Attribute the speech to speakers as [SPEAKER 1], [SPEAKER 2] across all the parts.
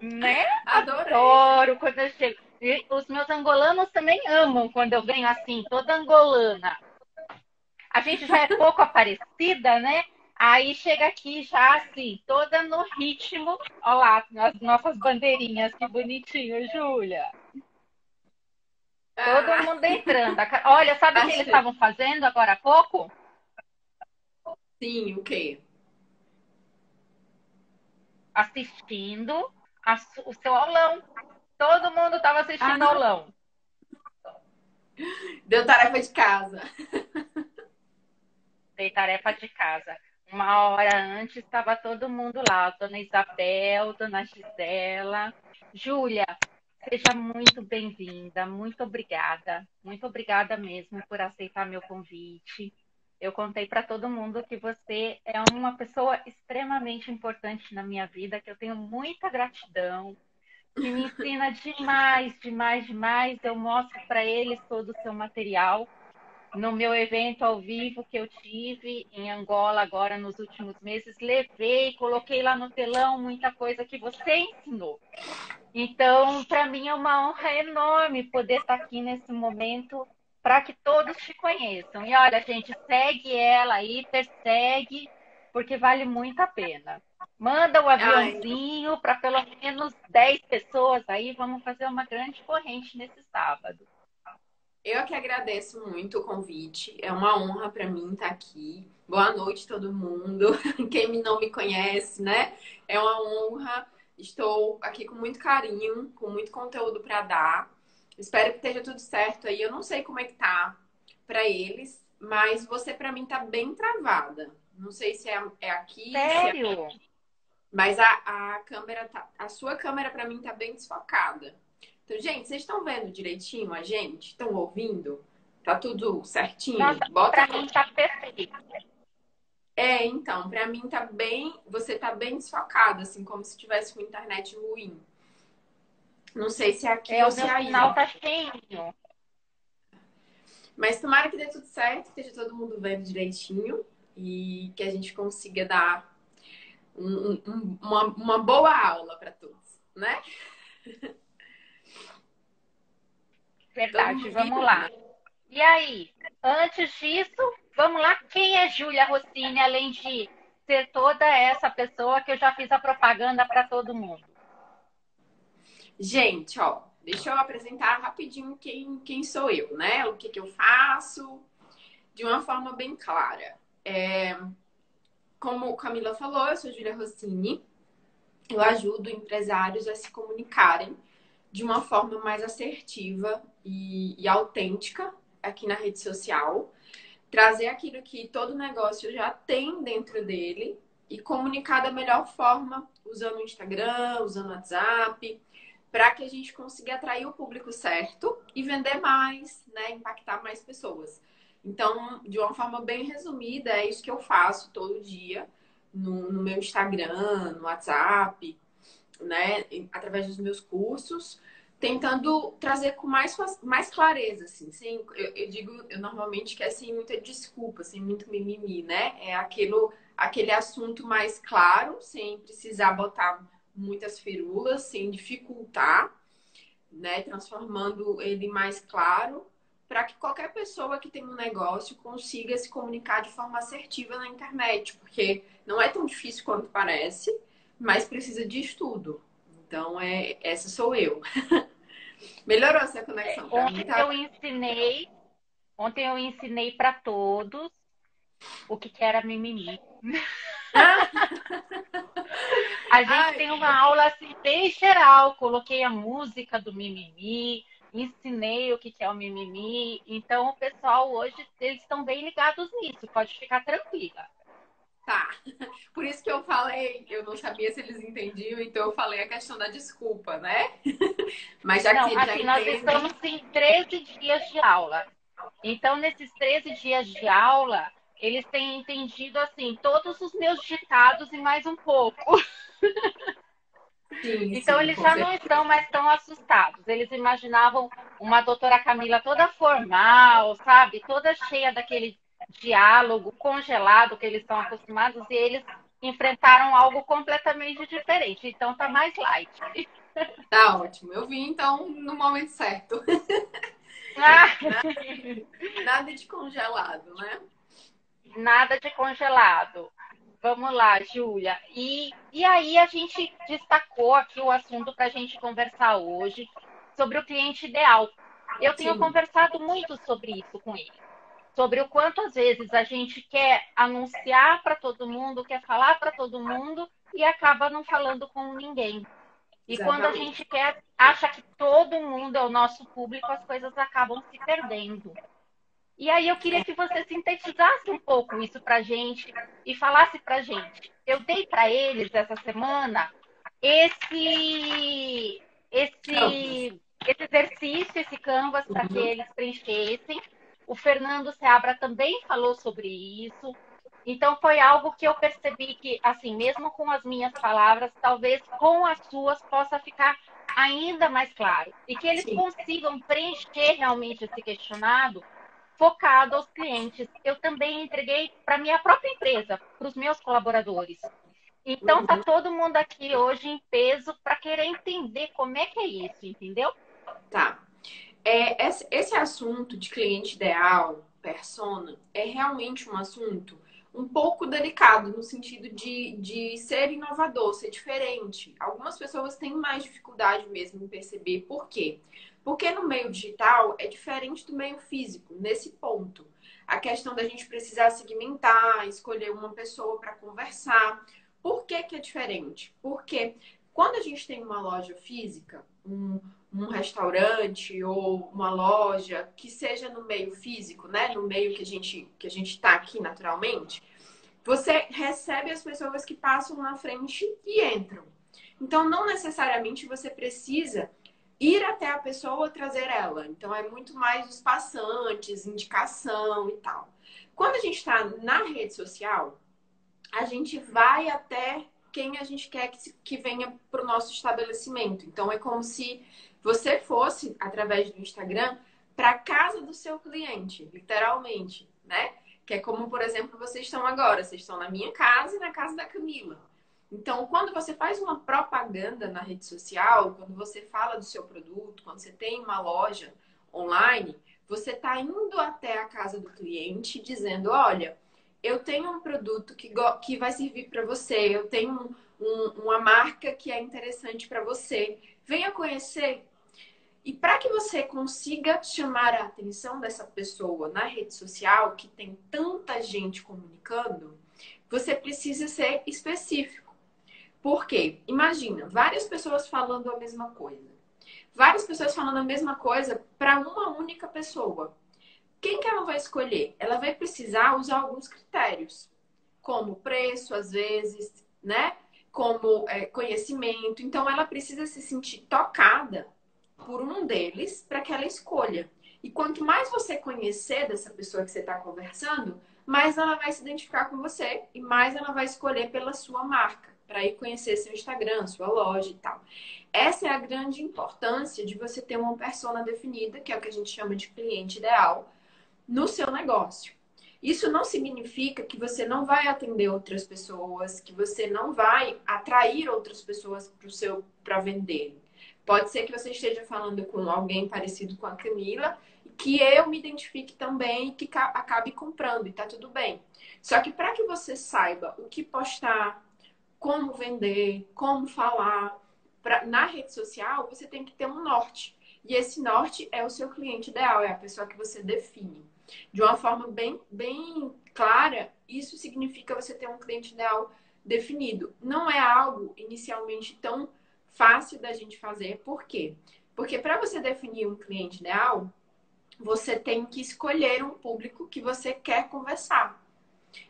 [SPEAKER 1] Né?
[SPEAKER 2] Adorei.
[SPEAKER 1] Adoro quando eu chego. E os meus angolanos também amam quando eu venho assim, toda angolana. A gente já é pouco aparecida, né? Aí chega aqui já assim, toda no ritmo. Olha lá, as nossas bandeirinhas, que bonitinho, Júlia. Todo
[SPEAKER 2] Ah,
[SPEAKER 1] mundo entrando. Olha, sabe o que eles
[SPEAKER 2] achei.
[SPEAKER 1] estavam fazendo agora há pouco?
[SPEAKER 2] Sim, o quê?
[SPEAKER 1] Assistindo o seu aulão. Todo mundo estava assistindo
[SPEAKER 2] Ah,
[SPEAKER 1] aulão.
[SPEAKER 2] deu tarefa de casa.
[SPEAKER 1] Dei tarefa de casa. Uma hora antes estava todo mundo lá. Dona Isabel, Dona Gisela. Júlia, seja muito bem-vinda. Muito obrigada. Muito obrigada mesmo por aceitar meu convite. Eu contei para todo mundo que você é uma pessoa extremamente importante na minha vida, que eu tenho muita gratidão, que me ensina demais, demais, demais. Eu mostro para eles todo o seu material no meu evento ao vivo que eu tive em Angola agora nos últimos meses, levei, coloquei lá no telão muita coisa que você ensinou. Então, para mim é uma honra enorme poder estar aqui nesse momento para que todos te conheçam. E olha, gente, segue ela aí, persegue, porque vale muito a pena. Manda o
[SPEAKER 2] Ai,
[SPEAKER 1] aviãozinho para pelo menos 10 pessoas aí, vamos fazer uma grande corrente nesse sábado.
[SPEAKER 2] eu que agradeço muito o convite. É uma honra para mim estar aqui. Boa noite, todo mundo. Quem não me conhece, né? É uma honra. Estou aqui com muito carinho, com muito conteúdo para dar. Espero que esteja tudo certo aí. Eu não sei como é que tá para eles, mas você para mim tá bem travada. Não sei se é aqui, se é...
[SPEAKER 1] Sério?
[SPEAKER 2] mas a câmera tá, a sua câmera para mim tá bem desfocada. Então, gente, vocês estão vendo direitinho a gente? Estão ouvindo? Tá tudo certinho?
[SPEAKER 1] Nossa,
[SPEAKER 2] Bota
[SPEAKER 1] para
[SPEAKER 2] aí.
[SPEAKER 1] mim tá perfeito.
[SPEAKER 2] É, então, pra mim tá bem, você tá bem desfocado, assim, como se tivesse com internet ruim. Não sei se é aqui
[SPEAKER 1] É,
[SPEAKER 2] ou
[SPEAKER 1] o
[SPEAKER 2] se
[SPEAKER 1] meu
[SPEAKER 2] é aí.
[SPEAKER 1] sinal tá cheinho.
[SPEAKER 2] Mas tomara que dê tudo certo, que esteja todo mundo vendo direitinho e que a gente consiga dar uma boa aula para todos, né? Todo
[SPEAKER 1] Verdade,
[SPEAKER 2] mundo
[SPEAKER 1] vamos
[SPEAKER 2] viu?
[SPEAKER 1] lá. E aí, antes disso, vamos lá. Quem é Júlia Rossini, além de ser toda essa pessoa que eu já fiz a propaganda para todo mundo?
[SPEAKER 2] Gente, ó, deixa eu apresentar rapidinho quem sou eu, né? O que que eu faço, de uma forma bem clara. Como Camila falou, eu sou Júlia Rossini. Eu ajudo empresários a se comunicarem de uma forma mais assertiva e autêntica aqui na rede social. Trazer aquilo que todo negócio já tem dentro dele e comunicar da melhor forma, usando o Instagram, usando o WhatsApp, para que a gente consiga atrair o público certo e vender mais, né? Impactar mais pessoas. Então, de uma forma bem resumida, é isso que eu faço todo dia no meu Instagram, no WhatsApp, né? Através dos meus cursos, tentando trazer com mais clareza, assim. Sem, eu digo, eu normalmente que é sem muita desculpa, sem muito mimimi, né? É aquele assunto mais claro, sem precisar botar muitas firulas, sem dificultar, né? Transformando ele mais claro, para que qualquer pessoa que tem um negócio consiga se comunicar de forma assertiva na internet, porque não é tão difícil quanto parece, mas precisa de estudo. Então, essa sou eu. Melhorou essa conexão. Para mim,
[SPEAKER 1] Ontem
[SPEAKER 2] tá.
[SPEAKER 1] eu ensinei, ontem eu ensinei para todos o que era mimimi.
[SPEAKER 2] Ah,
[SPEAKER 1] A gente
[SPEAKER 2] ai,
[SPEAKER 1] tem uma aula assim bem geral. Coloquei a música do mimimi, ensinei o que é o mimimi. Então, o pessoal hoje eles estão bem ligados nisso. Pode ficar tranquila.
[SPEAKER 2] tá. Por isso que eu falei, eu não sabia se eles entendiam, então eu falei a questão da desculpa, né? Mas já que
[SPEAKER 1] Não,
[SPEAKER 2] eles já
[SPEAKER 1] assim, nós
[SPEAKER 2] entendem,
[SPEAKER 1] estamos em 13 dias de aula. Então, nesses 13 dias de aula, eles têm entendido, assim, todos os meus ditados e mais um pouco.
[SPEAKER 2] sim,
[SPEAKER 1] Então,
[SPEAKER 2] sim,
[SPEAKER 1] eles
[SPEAKER 2] com
[SPEAKER 1] já não
[SPEAKER 2] certeza.
[SPEAKER 1] estão mais tão assustados. Eles imaginavam uma doutora Camila toda formal, sabe? Toda cheia daquele diálogo congelado que eles estão acostumados. E eles enfrentaram algo completamente diferente. Então tá mais light.
[SPEAKER 2] Tá ótimo. Eu vim, então, no momento certo.
[SPEAKER 1] Ah,
[SPEAKER 2] Nada de congelado, né?
[SPEAKER 1] nada de congelado. Vamos lá, Júlia. E aí a gente destacou aqui o assunto para a gente conversar hoje sobre o cliente ideal. Eu tenho
[SPEAKER 2] Sim,
[SPEAKER 1] conversado muito sobre isso com ele, sobre o quanto às vezes a gente quer anunciar para todo mundo, quer falar para todo mundo e acaba não falando com ninguém. E quando a
[SPEAKER 2] exatamente.
[SPEAKER 1] gente acha que todo mundo é o nosso público, as coisas acabam se perdendo. E aí eu queria que você sintetizasse um pouco isso para a gente e falasse para a gente. Eu dei para eles essa semana esse,
[SPEAKER 2] Campos.
[SPEAKER 1] esse exercício, esse canvas para que
[SPEAKER 2] Uhum.
[SPEAKER 1] eles preenchessem. O Fernando Seabra também falou sobre isso. Então foi algo que eu percebi que, assim, mesmo com as minhas palavras, talvez com as suas possa ficar ainda mais claro e que eles
[SPEAKER 2] Sim.
[SPEAKER 1] consigam preencher realmente esse questionário focado aos clientes. Eu também entreguei para minha própria empresa, para os meus colaboradores. Então tá
[SPEAKER 2] Uhum.
[SPEAKER 1] todo mundo aqui hoje em peso para querer entender como é que é isso, entendeu?
[SPEAKER 2] Tá. Esse assunto de cliente ideal, persona, é realmente um assunto um pouco delicado no sentido de ser inovador, ser diferente. Algumas pessoas têm mais dificuldade mesmo em perceber por quê. Porque no meio digital é diferente do meio físico, nesse ponto. A questão da gente precisar segmentar, escolher uma pessoa para conversar. Por que que é diferente? Porque quando a gente tem uma loja física, um restaurante ou uma loja que seja no meio físico, né? No meio que a gente está aqui naturalmente, você recebe as pessoas que passam na frente e entram. Então, não necessariamente você precisa ir até a pessoa trazer ela. Então, é muito mais os passantes, indicação e tal. Quando a gente está na rede social, a gente vai até quem a gente quer que venha para o nosso estabelecimento. Então, é como se você fosse, através do Instagram, para a casa do seu cliente, literalmente, né? Que é como, por exemplo, vocês estão agora. Vocês estão na minha casa e na casa da Camila. Então, quando você faz uma propaganda na rede social, quando você fala do seu produto, quando você tem uma loja online, você está indo até a casa do cliente dizendo: olha, eu tenho um produto que vai servir para você, eu tenho uma marca que é interessante para você. Venha conhecer. E para que você consiga chamar a atenção dessa pessoa na rede social, que tem tanta gente comunicando, você precisa ser específico. Por quê? Imagina, várias pessoas falando a mesma coisa. Várias pessoas falando a mesma coisa para uma única pessoa. Quem que ela vai escolher? Ela vai precisar usar alguns critérios, como preço, às vezes, né? Como conhecimento. Então, ela precisa se sentir tocada por um deles para que ela escolha. E quanto mais você conhecer dessa pessoa que você está conversando, mais ela vai se identificar com você e mais ela vai escolher pela sua marca, para ir conhecer seu Instagram, sua loja e tal. Essa é a grande importância de você ter uma persona definida, que é o que a gente chama de cliente ideal, no seu negócio. Isso não significa que você não vai atender outras pessoas, que você não vai atrair outras pessoas para vender. Pode ser que você esteja falando com alguém parecido com a Camila, que eu me identifique também e que acabe comprando, e tá tudo bem. Só que para que você saiba o que postar, como vender, como falar na rede social, você tem que ter um norte. E esse norte é o seu cliente ideal, é a pessoa que você define. De uma forma bem clara, isso significa você ter um cliente ideal definido. Não é algo inicialmente tão fácil da gente fazer. Por quê? Porque para você definir um cliente ideal, você tem que escolher um público que você quer conversar.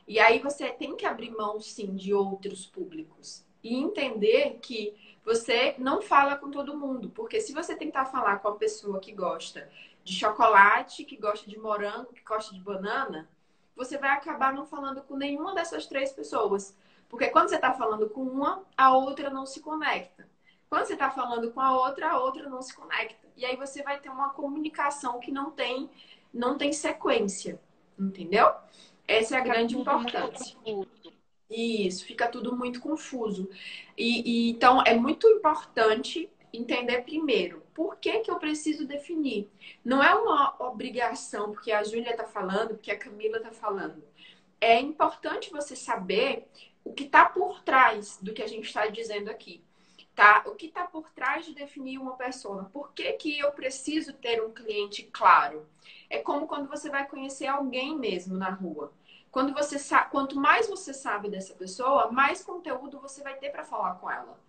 [SPEAKER 2] E aí você tem que abrir mão, sim, de outros públicos. E entender que você não fala com todo mundo. Porque se você tentar falar com a pessoa que gosta de chocolate, que gosta de morango, que gosta de banana, você vai acabar não falando com nenhuma dessas três pessoas. Porque quando você está falando com uma, a outra não se conecta. Quando você está falando com a outra não se conecta. E aí você vai ter uma comunicação que não tem sequência. Entendeu? Essa é a
[SPEAKER 1] Fica
[SPEAKER 2] grande
[SPEAKER 1] tudo muito
[SPEAKER 2] importância.
[SPEAKER 1] confuso.
[SPEAKER 2] Isso, fica tudo muito confuso. Então, é muito importante entender primeiro por que que eu preciso definir. Não é uma obrigação, porque a Júlia está falando, porque a Camila está falando. É importante você saber o que está por trás do que a gente está dizendo aqui. Tá? O que está por trás de definir uma persona? Por que que eu preciso ter um cliente claro? É como quando você vai conhecer alguém mesmo na rua. Quando você quanto mais você sabe dessa pessoa, mais conteúdo você vai ter para falar com ela.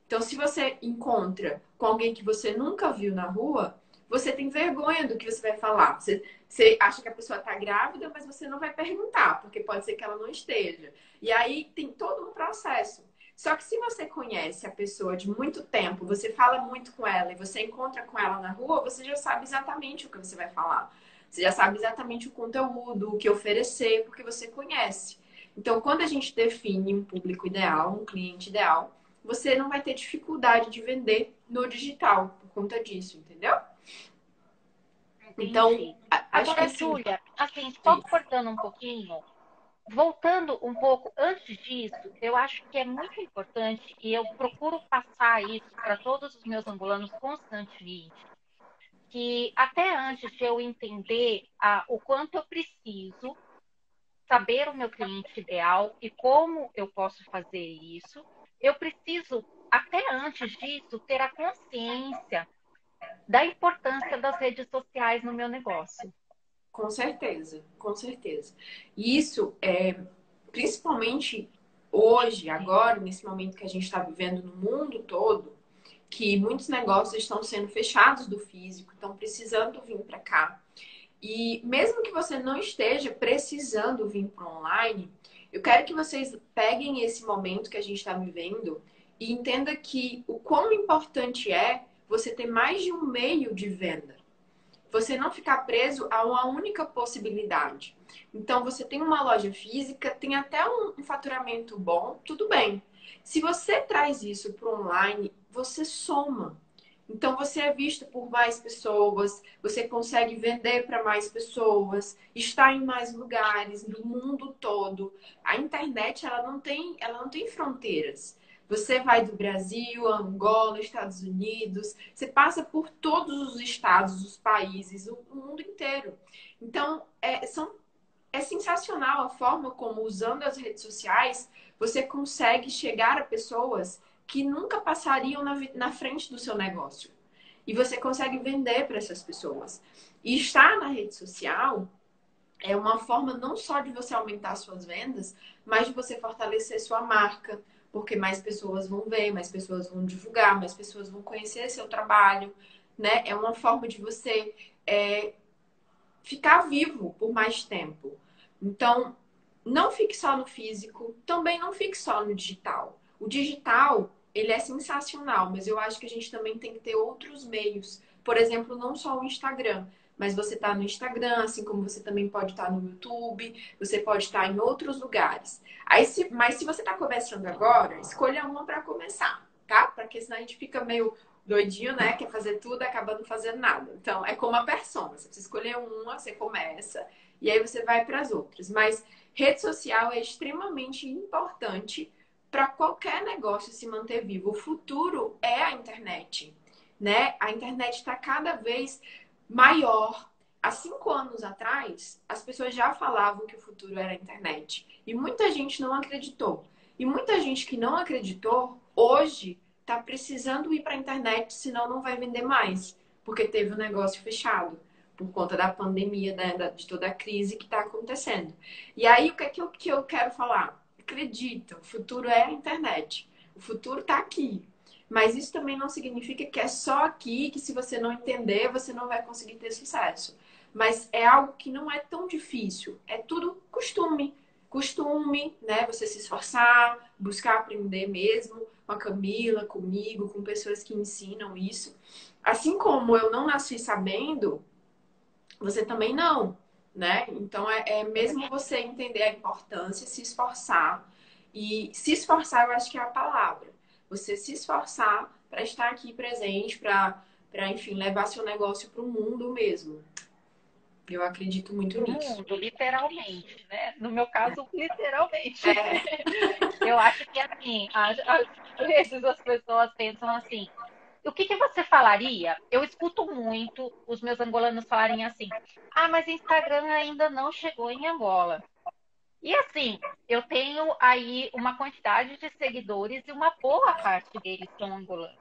[SPEAKER 2] Então, se você encontra com alguém que você nunca viu na rua, você tem vergonha do que você vai falar. Você acha que a pessoa está grávida, mas você não vai perguntar, porque pode ser que ela não esteja. E aí tem todo um processo. Só que se você conhece a pessoa de muito tempo, você fala muito com ela e você encontra com ela na rua, você já sabe exatamente o que você vai falar. Você já sabe exatamente o conteúdo, o que oferecer, porque você conhece. Então, quando a gente define um público ideal, um cliente ideal, você não vai ter dificuldade de vender no digital por conta disso, entendeu? Então,
[SPEAKER 1] Entendi.
[SPEAKER 2] acho que
[SPEAKER 1] Agora,
[SPEAKER 2] assim,
[SPEAKER 1] Júlia, assim, só cortando um pouquinho, voltando um pouco antes disso, eu acho que é muito importante e eu procuro passar isso para todos os meus angolanos constantemente, que até antes de eu entender o quanto eu preciso saber o meu cliente ideal e como eu posso fazer isso, eu preciso, até antes disso, ter a consciência da importância das redes sociais no meu negócio.
[SPEAKER 2] com certeza, com certeza. E isso é principalmente hoje, agora, nesse momento que a gente está vivendo no mundo todo, que muitos negócios estão sendo fechados do físico, estão precisando vir para cá. E mesmo que você não esteja precisando vir para online, eu quero que vocês peguem esse momento que a gente está vivendo e entenda que o quão importante é você ter mais de um meio de venda. Você não ficar preso a uma única possibilidade. Então, você tem uma loja física, tem até um faturamento bom, tudo bem. Se você traz isso para o online, você soma. Então, você é visto por mais pessoas, você consegue vender para mais pessoas, está em mais lugares do mundo todo. A internet, ela não tem fronteiras. Você vai do Brasil, Angola, Estados Unidos, você passa por todos os estados, os países, o mundo inteiro. Então, é sensacional a forma como, usando as redes sociais, você consegue chegar a pessoas que nunca passariam na frente do seu negócio. E você consegue vender para essas pessoas. E estar na rede social é uma forma não só de você aumentar suas vendas, mas de você fortalecer sua marca, porque mais pessoas vão ver, mais pessoas vão divulgar, mais pessoas vão conhecer seu trabalho, né? É uma forma de você ficar vivo por mais tempo. Então, não fique só no físico, também não fique só no digital. O digital, ele é sensacional, mas eu acho que a gente também tem que ter outros meios. Por exemplo, não só o Instagram, mas você está no Instagram, assim como você também pode estar no YouTube, você pode estar em outros lugares. Mas se você está começando agora, escolha uma para começar, tá? Porque senão a gente fica meio doidinho, né? Quer fazer tudo, acaba não fazendo nada. Então, é como a persona. Você precisa escolher uma, você começa, e aí você vai para as outras. Mas rede social é extremamente importante para qualquer negócio se manter vivo. O futuro é a internet, né? A internet está cada vez maior. Há 5 anos atrás, as pessoas já falavam que o futuro era a internet. E muita gente não acreditou. E muita gente que não acreditou, hoje, está precisando ir para a internet, senão não vai vender mais. Porque teve o negócio fechado. Por conta da pandemia, né, de toda a crise que está acontecendo. E aí, o que eu quero falar? Acredita, o futuro é a internet. O futuro está aqui. Mas isso também não significa que é só aqui, que se você não entender, você não vai conseguir ter sucesso. Mas é algo que não é tão difícil. É tudo costume. Costume, né? Você se esforçar, buscar aprender mesmo com a Camila, comigo, com pessoas que ensinam isso. Assim como eu não nasci sabendo, você também não, né? Então é mesmo você entender a importância, se esforçar. E se esforçar, eu acho que é a palavra. Você se esforçar para estar aqui presente, enfim, levar seu negócio para o mundo mesmo. Eu acredito muito
[SPEAKER 1] do
[SPEAKER 2] nisso.
[SPEAKER 1] mundo, literalmente, né? No meu caso, literalmente.
[SPEAKER 2] É,
[SPEAKER 1] Eu acho que assim, às vezes as pessoas pensam assim, o que que você falaria? Eu escuto muito os meus angolanos falarem assim, ah, mas Instagram ainda não chegou em Angola. E assim, eu tenho aí uma quantidade de seguidores e uma boa parte deles são angolanos.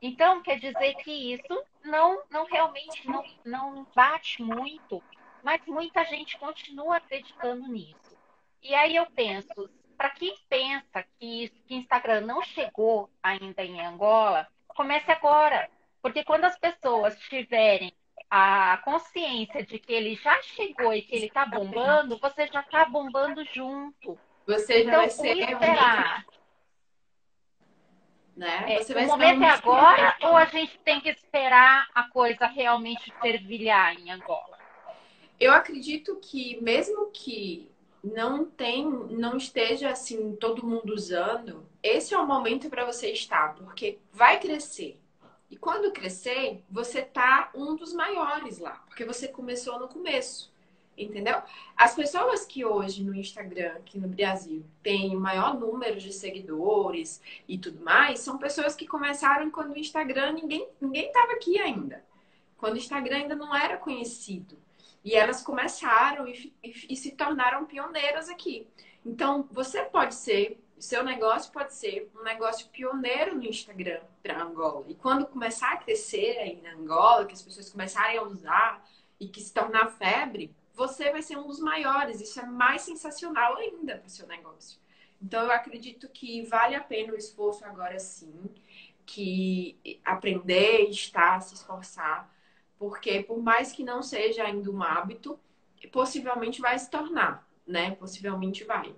[SPEAKER 1] Então, quer dizer que isso não realmente não bate muito, mas muita gente continua acreditando nisso. E aí eu penso, para quem pensa que Instagram não chegou ainda em Angola, comece agora. Porque quando as pessoas tiverem a consciência de que ele já chegou e que ele está bombando, você já está bombando junto.
[SPEAKER 2] você já vai
[SPEAKER 1] Então, o
[SPEAKER 2] ser um dos,
[SPEAKER 1] esperar
[SPEAKER 2] né? Você
[SPEAKER 1] o
[SPEAKER 2] vai ser um
[SPEAKER 1] momento é
[SPEAKER 2] dos
[SPEAKER 1] agora
[SPEAKER 2] primeiros.
[SPEAKER 1] ou a gente tem que esperar a coisa realmente fervilhar em Angola?
[SPEAKER 2] Eu acredito que mesmo que não esteja assim todo mundo usando, esse é o momento para você estar, porque vai crescer. E quando crescer, você tá um dos maiores lá, porque você começou no começo. Entendeu? As pessoas que hoje no Instagram, aqui no Brasil, têm o maior número de seguidores e tudo mais, são pessoas que começaram quando o Instagram ninguém estava aqui ainda. Quando o Instagram ainda não era conhecido. E elas começaram e se tornaram pioneiras aqui. Então, você pode ser, seu negócio pode ser um negócio pioneiro no Instagram para Angola. E quando começar a crescer aí na Angola, que as pessoas começarem a usar e que se tornar febre, você vai ser um dos maiores. Isso é mais sensacional ainda para o seu negócio. Então, eu acredito que vale a pena o esforço agora sim, que aprender, estar, se esforçar, porque por mais que não seja ainda um hábito, possivelmente vai se tornar, né? Possivelmente vai.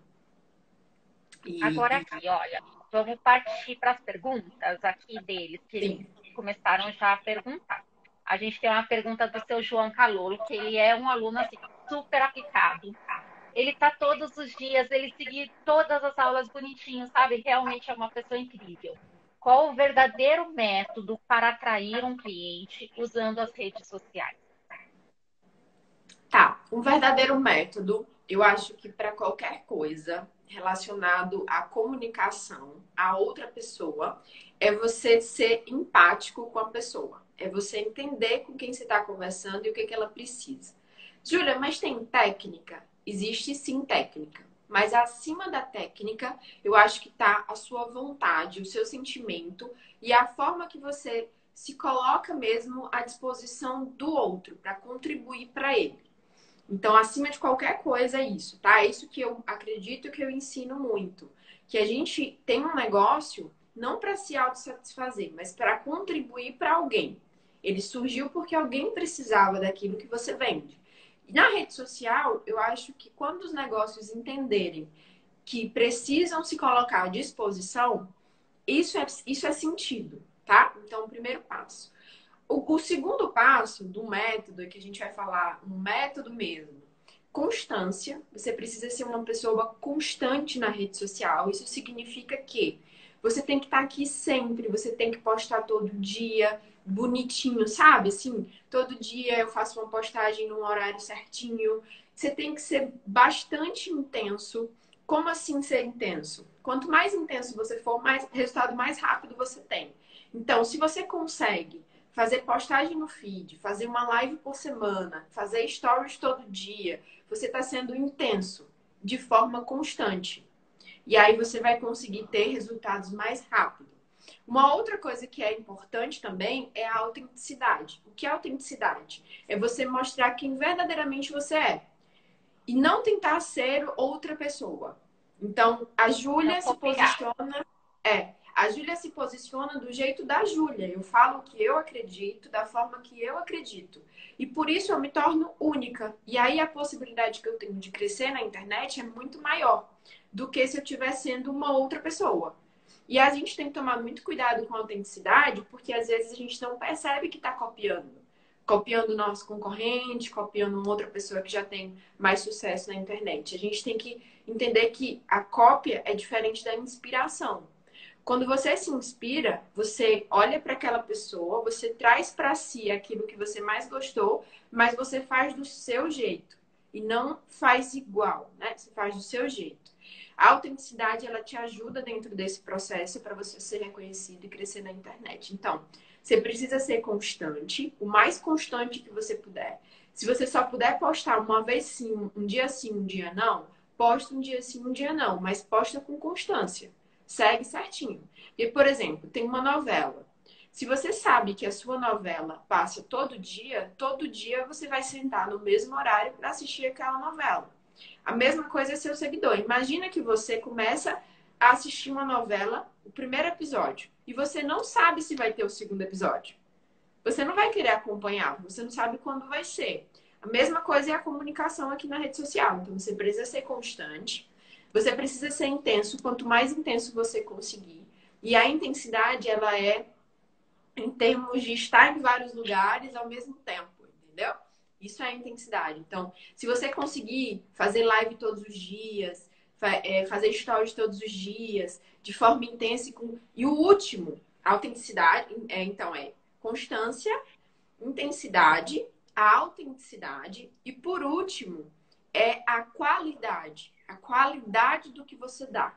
[SPEAKER 1] Agora
[SPEAKER 2] E
[SPEAKER 1] aqui, olha, vamos partir para as perguntas aqui deles, que eles
[SPEAKER 2] sim,
[SPEAKER 1] começaram já a perguntar. A gente tem uma pergunta do seu João Calolo, que ele é um aluno assim, super aplicado. Ele está todos os dias, ele segue todas as aulas bonitinho, sabe? Realmente é uma pessoa incrível. Qual o verdadeiro método para atrair um cliente usando as redes sociais?
[SPEAKER 2] tá. Um verdadeiro método, eu acho que para qualquer coisa relacionado à comunicação a outra pessoa, é você ser empático com a pessoa. É você entender com quem você está conversando e o que ela precisa. Júlia, mas tem técnica? Existe sim técnica. Mas acima da técnica, eu acho que está a sua vontade, o seu sentimento e a forma que você se coloca mesmo à disposição do outro para contribuir para ele. Então, acima de qualquer coisa, é isso, tá? É isso que eu acredito que eu ensino muito. Que a gente tem um negócio não para se autossatisfazer, mas para contribuir para alguém. Ele surgiu porque alguém precisava daquilo que você vende. E na rede social, eu acho que quando os negócios entenderem que precisam se colocar à disposição, isso é sentido, tá? Então, o primeiro passo. O segundo passo do método, que a gente vai falar, um método mesmo, constância. Você precisa ser uma pessoa constante na rede social. Isso significa que você tem que estar aqui sempre, você tem que postar todo dia, bonitinho, sabe? Assim, todo dia eu faço uma postagem num horário certinho. Você tem que ser bastante intenso. Como assim ser intenso? Quanto mais intenso você for, mais resultado mais rápido você tem. Então, se você consegue fazer postagem no feed, fazer uma live por semana, fazer stories todo dia, você está sendo intenso, de forma constante. E aí você vai conseguir ter resultados mais rápido. Uma outra coisa que é importante também é a autenticidade. O que é autenticidade? É você mostrar quem verdadeiramente você é. E não tentar ser outra pessoa. Então, a
[SPEAKER 1] Não
[SPEAKER 2] Júlia se
[SPEAKER 1] copiar.
[SPEAKER 2] posiciona. A Júlia se posiciona do jeito da Júlia. Eu falo o que eu acredito, da forma que eu acredito. E por isso eu me torno única. E aí a possibilidade que eu tenho de crescer na internet é muito maior do que se eu estivesse sendo uma outra pessoa. E a gente tem que tomar muito cuidado com a autenticidade, porque às vezes a gente não percebe que está copiando. Copiando o nosso concorrente, copiando uma outra pessoa que já tem mais sucesso na internet. A gente tem que entender que a cópia é diferente da inspiração. Quando você se inspira, você olha para aquela pessoa, você traz para si aquilo que você mais gostou, mas você faz do seu jeito e não faz igual, né? Você faz do seu jeito. A autenticidade, ela te ajuda dentro desse processo para você ser reconhecido e crescer na internet. Então, você precisa ser constante, o mais constante que você puder. Se você só puder postar uma vez sim, um dia não, posta um dia sim, um dia não, mas posta com constância. Segue certinho. E, por exemplo, tem uma novela. Se você sabe que a sua novela passa todo dia você vai sentar no mesmo horário para assistir aquela novela. A mesma coisa é seu seguidor. Imagina que você começa a assistir uma novela, o primeiro episódio, e você não sabe se vai ter o segundo episódio. Você não vai querer acompanhar, você não sabe quando vai ser. A mesma coisa é a comunicação aqui na rede social. Então, você precisa ser constante, você precisa ser intenso. Quanto mais intenso você conseguir. E a intensidade, ela é em termos de estar em vários lugares ao mesmo tempo, entendeu? Isso é a intensidade. Então, se você conseguir fazer live todos os dias, fazer stories todos os dias, de forma intensa e o último, autenticidade, então é constância, intensidade, a autenticidade e por último é a qualidade do que você dá.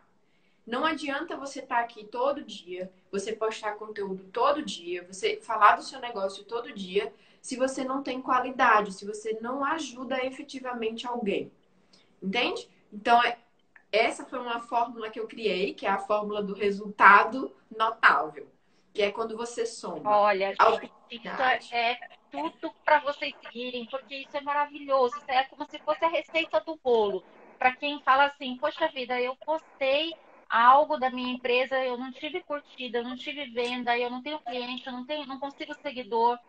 [SPEAKER 2] Não adianta você estar aqui todo dia, você postar conteúdo todo dia, você falar do seu negócio todo dia, se você não tem qualidade, se você não ajuda efetivamente alguém. Entende? Então, essa foi uma fórmula que eu criei, que é a fórmula do resultado notável, que é quando você soma.
[SPEAKER 1] Olha, gente, isso é tudo para vocês seguirem, porque isso é maravilhoso. Isso é como se fosse a receita do bolo. Para quem fala assim, poxa vida, eu postei algo da minha empresa, eu não tive curtida, eu não tive venda, eu não tenho cliente, eu não consigo seguidor,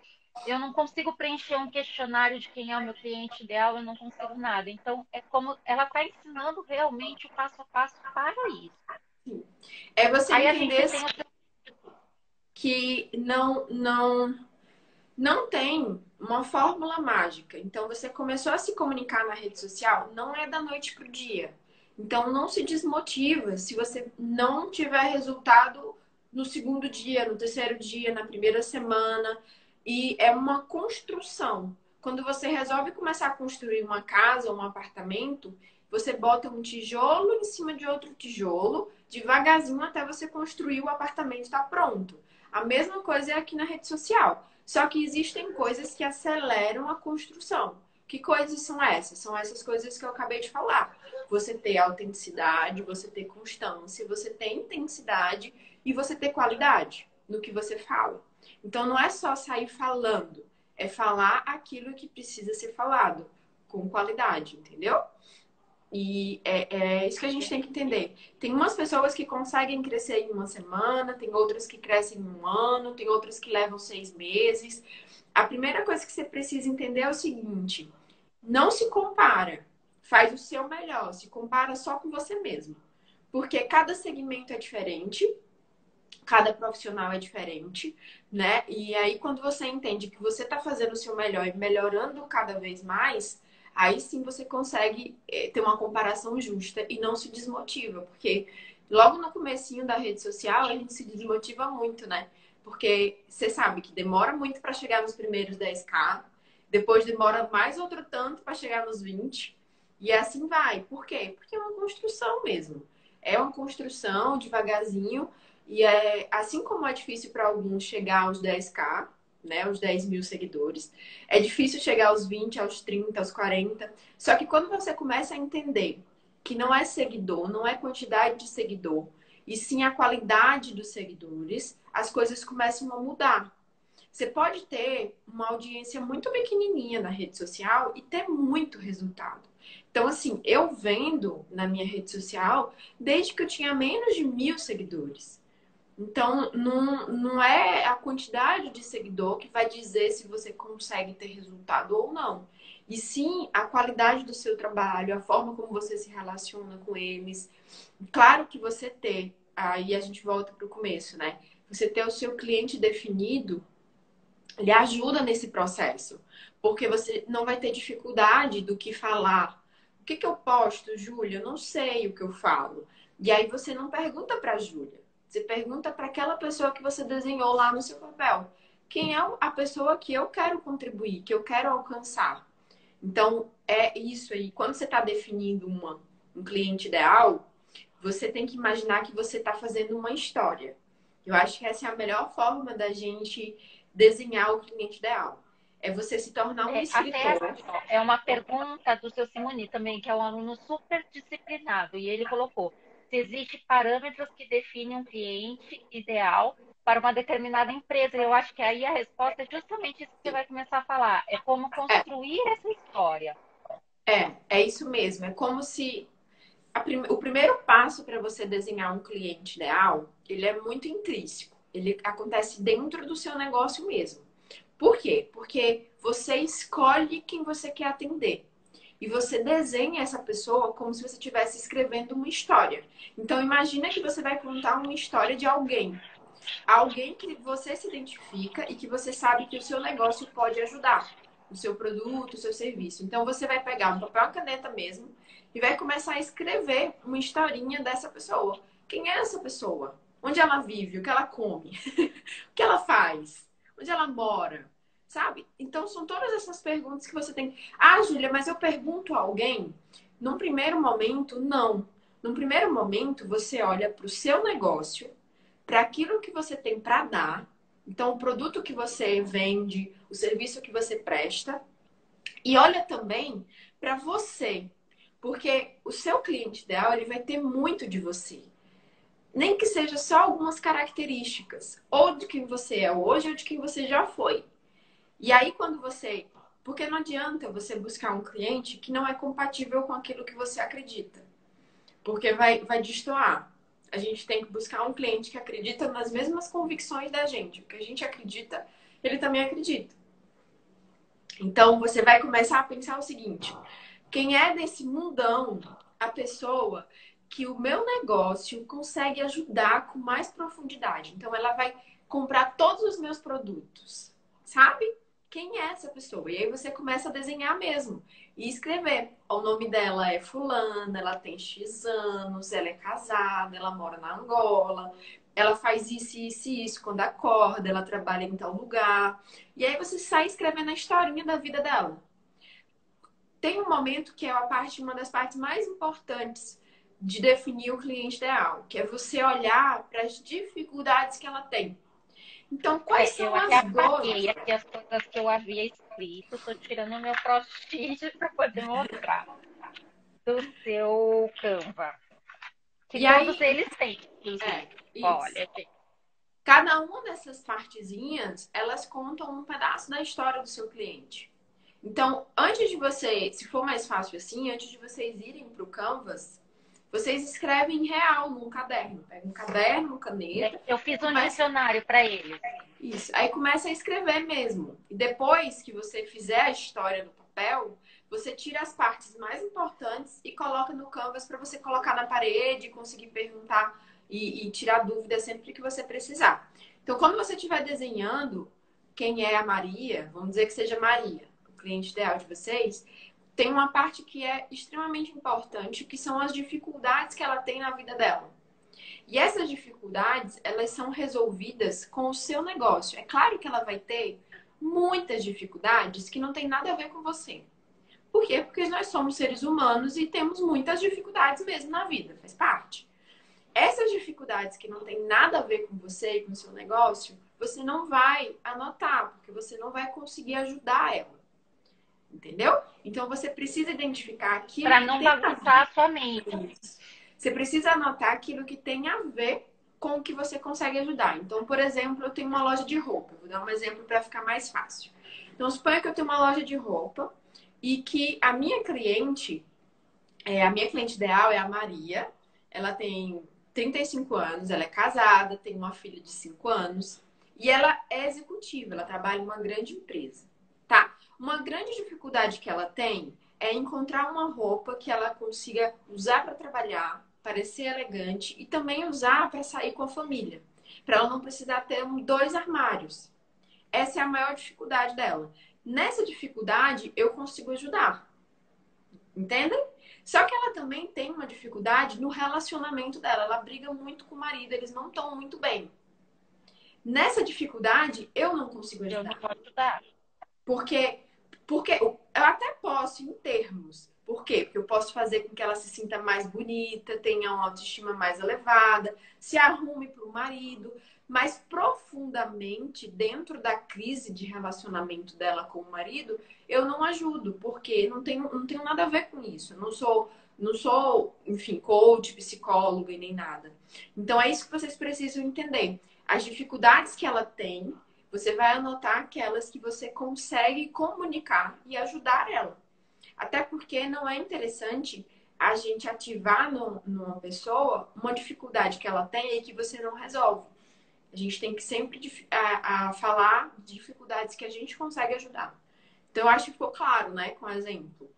[SPEAKER 1] eu não consigo preencher um questionário de quem é o meu cliente ideal, eu não consigo nada. Então, é como ela está ensinando realmente o passo a passo para isso.
[SPEAKER 2] É você
[SPEAKER 1] Aí a gente
[SPEAKER 2] entender
[SPEAKER 1] tem o
[SPEAKER 2] que não tem uma fórmula mágica. Então, você começou a se comunicar na rede social, não é da noite para o dia. Então, não se desmotiva se você não tiver resultado no segundo dia, no terceiro dia, na primeira semana. E é uma construção. Quando você resolve começar a construir uma casa, um apartamento, você bota um tijolo em cima de outro tijolo, devagarzinho até você construir o apartamento estar pronto. A mesma coisa é aqui na rede social. Só que existem coisas que aceleram a construção. Que coisas são essas? São essas coisas que eu acabei de falar. Você ter autenticidade, você ter constância, você ter intensidade e você ter qualidade no que você fala. Então não é só sair falando, é falar aquilo que precisa ser falado com qualidade, entendeu? E é isso que a gente tem que entender. Tem umas pessoas que conseguem crescer em uma semana, tem outras que crescem em um ano, tem outras que levam 6 meses. A primeira coisa que você precisa entender é o seguinte: não se compara, faz o seu melhor, se compara só com você mesmo. Porque cada segmento é diferente, cada profissional é diferente, né? E aí, quando você entende que você está fazendo o seu melhor e melhorando cada vez mais, aí sim você consegue ter uma comparação justa e não se desmotiva, porque logo no comecinho da rede social a gente se desmotiva muito, né? Porque você sabe que demora muito para chegar nos primeiros 10K, depois demora mais outro tanto para chegar nos 20, e assim vai. Por quê? Porque é uma construção mesmo. É uma construção devagarzinho, e assim como é difícil para alguns chegar aos 10K, né, aos 10 mil seguidores, é difícil chegar aos 20, aos 30, aos 40. Só que quando você começa a entender que não é seguidor, não é quantidade de seguidor, e sim a qualidade dos seguidores, as coisas começam a mudar. Você pode ter uma audiência muito pequenininha na rede social e ter muito resultado. Então, assim, eu vendo na minha rede social desde que eu tinha menos de 1.000 seguidores. Então, não é a quantidade de seguidor que vai dizer se você consegue ter resultado ou não. E sim a qualidade do seu trabalho, a forma como você se relaciona com eles. Claro que você ter, aí a gente volta para o começo, né? Você ter o seu cliente definido, ele ajuda nesse processo. Porque você não vai ter dificuldade do que falar. O que eu posto, Júlia? Eu não sei o que eu falo. E aí você não pergunta para a Júlia. Você pergunta para aquela pessoa que você desenhou lá no seu papel. Quem é a pessoa que eu quero contribuir, que eu quero alcançar? Então, é isso aí. Quando você está definindo um cliente ideal, você tem que imaginar que você está fazendo uma história. Eu acho que essa é a melhor forma da gente desenhar o cliente ideal. É você se tornar um
[SPEAKER 1] Até
[SPEAKER 2] escritor.
[SPEAKER 1] assim, ó, é uma pergunta do seu Simoni também, que é um aluno super disciplinado, e ele colocou: se existem parâmetros que definem um cliente ideal para uma determinada empresa. Eu acho que aí a resposta é justamente isso que você vai começar a falar, é como
[SPEAKER 2] É,
[SPEAKER 1] construir essa história.
[SPEAKER 2] é isso mesmo. É como se o primeiro passo para você desenhar um cliente ideal, ele é muito intrínseco. Ele acontece dentro do seu negócio mesmo. Por quê? Porque você escolhe quem você quer atender. E você desenha essa pessoa como se você estivesse escrevendo uma história. Então imagina que você vai contar uma história de alguém. Alguém que você se identifica e que você sabe que o seu negócio pode ajudar. O seu produto, o seu serviço. Então você vai pegar um papel e caneta mesmo e vai começar a escrever uma historinha dessa pessoa. Quem é essa pessoa? Onde ela vive? O que ela come? O que ela faz? Onde ela mora? Sabe? Então são todas essas perguntas que você tem. Ah, Júlia, mas eu pergunto a alguém? Num primeiro momento, não. Num primeiro momento, você olha para o seu negócio, para aquilo que você tem para dar. Então, o produto que você vende, o serviço que você presta. E olha também para você, porque o seu cliente ideal ele vai ter muito de você. Nem que seja só algumas características, ou de quem você é hoje ou de quem você já foi. E aí, quando você. Porque não adianta você buscar um cliente que não é compatível com aquilo que você acredita. Porque vai destoar. A gente tem que buscar um cliente que acredita nas mesmas convicções da gente. O que a gente acredita, ele também acredita. Então, você vai começar a pensar o seguinte: quem é desse mundão a pessoa que o meu negócio consegue ajudar com mais profundidade? Então, ela vai comprar todos os meus produtos, sabe? Quem é essa pessoa? E aí você começa a desenhar mesmo e escrever. O nome dela é fulana, ela tem X anos, ela é casada, ela mora na Angola, ela faz isso quando acorda, ela trabalha em tal lugar. E aí você sai escrevendo a historinha da vida dela. Tem um momento que é uma das partes mais importantes de definir o cliente ideal, que é você olhar para as dificuldades que ela tem. Então, quais
[SPEAKER 1] Eu
[SPEAKER 2] são
[SPEAKER 1] até
[SPEAKER 2] as
[SPEAKER 1] apaguei
[SPEAKER 2] dores?
[SPEAKER 1] aqui as coisas que eu havia escrito, estou tirando o meu post-it para poder mostrar do seu Canva, que
[SPEAKER 2] E
[SPEAKER 1] todos
[SPEAKER 2] aí,
[SPEAKER 1] eles têm, inclusive.
[SPEAKER 2] isso.
[SPEAKER 1] Olha, gente.
[SPEAKER 2] Cada uma dessas partezinhas, elas contam um pedaço da história do seu cliente. Então, antes de você, se for mais fácil assim, antes de vocês irem para o Canvas, vocês escrevem em real num caderno. Pega um caderno, uma caneta,
[SPEAKER 1] Eu fiz um
[SPEAKER 2] começa.
[SPEAKER 1] dicionário para eles.
[SPEAKER 2] Isso. Aí começa a escrever mesmo. E depois que você fizer a história no papel, você tira as partes mais importantes e coloca no Canvas para você colocar na parede, conseguir perguntar e tirar dúvidas sempre que você precisar. Então, quando você estiver desenhando quem é a Maria, vamos dizer que seja Maria, o cliente ideal de vocês, tem uma parte que é extremamente importante, que são as dificuldades que ela tem na vida dela. E essas dificuldades, elas são resolvidas com o seu negócio. É claro que ela vai ter muitas dificuldades que não tem nada a ver com você. Por quê? Porque nós somos seres humanos e temos muitas dificuldades mesmo na vida, faz parte. Essas dificuldades que não tem nada a ver com você e com o seu negócio, você não vai anotar, porque você não vai conseguir ajudar ela. Entendeu? Então você precisa identificar aquilo
[SPEAKER 1] Para
[SPEAKER 2] que
[SPEAKER 1] não
[SPEAKER 2] tem a
[SPEAKER 1] bagunçar a sua mente.
[SPEAKER 2] ver. Você precisa anotar aquilo que tem a ver com o que você consegue ajudar. Então, por exemplo, eu tenho uma loja de roupa. Vou dar um exemplo para ficar mais fácil. Então, suponha que eu tenho uma loja de roupa e que a minha cliente ideal é a Maria. Ela tem 35 anos, ela é casada, tem uma filha de 5 anos e ela é executiva, ela trabalha em uma grande empresa, tá? Uma grande dificuldade que ela tem é encontrar uma roupa que ela consiga usar para trabalhar, parecer elegante e também usar para sair com a família, para ela não precisar ter dois armários. Essa é a maior dificuldade dela. Nessa dificuldade, eu consigo ajudar. Entendem? Só que ela também tem uma dificuldade no relacionamento dela. Ela briga muito com o marido, eles não estão muito bem. Nessa dificuldade, eu não consigo
[SPEAKER 1] Eu não
[SPEAKER 2] ajudar.
[SPEAKER 1] posso ajudar.
[SPEAKER 2] Porque, porque eu até posso em termos. Por quê? Porque eu posso fazer com que ela se sinta mais bonita, tenha uma autoestima mais elevada, se arrume para o marido. Mas profundamente, dentro da crise de relacionamento dela com o marido, eu não ajudo, porque não tenho nada a ver com isso. Eu não sou, enfim, coach, psicóloga e nem nada. Então é isso que vocês precisam entender. As dificuldades que ela tem, você vai anotar aquelas que você consegue comunicar e ajudar ela. Até porque não é interessante a gente ativar numa pessoa uma dificuldade que ela tem e que você não resolve. A gente tem que sempre falar de dificuldades que a gente consegue ajudar. Então, eu acho que ficou claro, né, com o exemplo.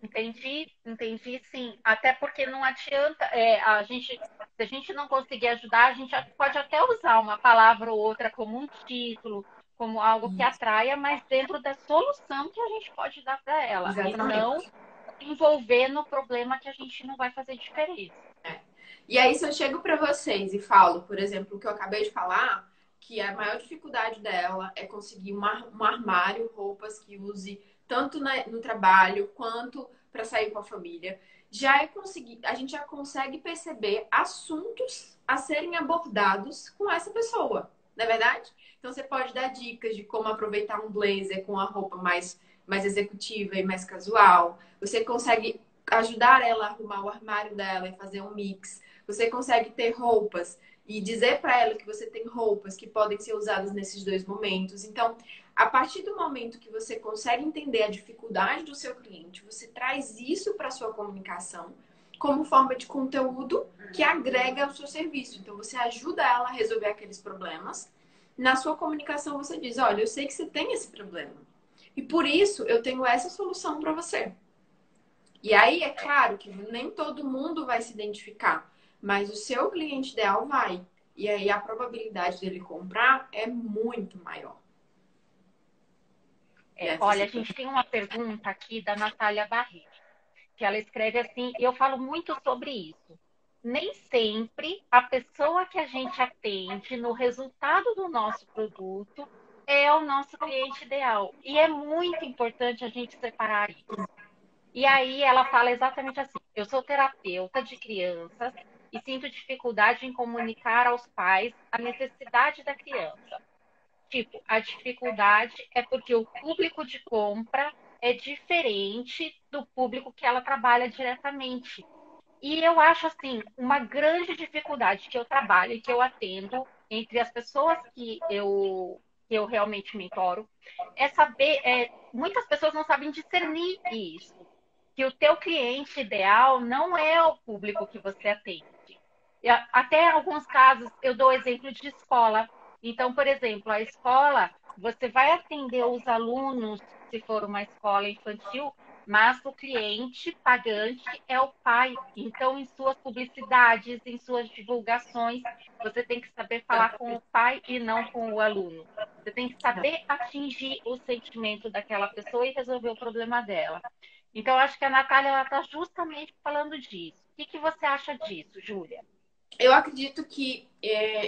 [SPEAKER 1] Entendi sim. Até porque não adianta, se a gente não conseguir ajudar, a gente pode até usar uma palavra ou outra como um título, como algo que
[SPEAKER 2] Isso.
[SPEAKER 1] atraia, mas dentro da solução que a gente pode dar para ela, e não
[SPEAKER 2] Exatamente.
[SPEAKER 1] envolver no problema que a gente não vai fazer diferença.
[SPEAKER 2] E aí, se eu chego para vocês e falo, por exemplo, o que eu acabei de falar, que a maior dificuldade dela é conseguir um armário, roupas que use tanto no trabalho quanto para sair com a família, a gente já consegue perceber assuntos a serem abordados com essa pessoa, não é verdade? Então, você pode dar dicas de como aproveitar um blazer com a roupa mais executiva e mais casual. Você consegue ajudar ela a arrumar o armário dela e fazer um mix. Você consegue ter roupas e dizer para ela que você tem roupas que podem ser usadas nesses dois momentos. Então, a partir do momento que você consegue entender a dificuldade do seu cliente, você traz isso para sua comunicação como forma de conteúdo que agrega ao seu serviço. Então, você ajuda ela a resolver aqueles problemas. Na sua comunicação, você diz: olha, eu sei que você tem esse problema. E por isso eu tenho essa solução para você. E aí, é claro que nem todo mundo vai se identificar, mas o seu cliente ideal vai. E aí, a probabilidade dele comprar é muito maior. E essa
[SPEAKER 1] Olha, a
[SPEAKER 2] situação.
[SPEAKER 1] gente tem uma pergunta aqui da Natália Barreto, que ela escreve assim, e eu falo muito sobre isso. Nem sempre a pessoa que a gente atende no resultado do nosso produto é o nosso cliente ideal. E é muito importante a gente separar isso. E aí ela fala exatamente assim: eu sou terapeuta de crianças e sinto dificuldade em comunicar aos pais a necessidade da criança. Tipo, a dificuldade é porque o público de compra é diferente do público que ela trabalha diretamente. E eu acho assim, uma grande dificuldade que eu trabalho e que eu atendo entre as pessoas que eu realmente mentoro é saber, muitas pessoas não sabem discernir isso, que o teu cliente ideal não é o público que você atende. Até alguns casos, eu dou exemplo de escola. Então, por exemplo, a escola, você vai atender os alunos, se for uma escola infantil, mas o cliente pagante é o pai. Então, em suas publicidades, em suas divulgações, você tem que saber falar com o pai e não com o aluno. Você tem que saber atingir o sentimento daquela pessoa e resolver o problema dela. Então, acho que a Natália está justamente falando disso. O que você acha disso, Júlia?
[SPEAKER 2] Eu acredito que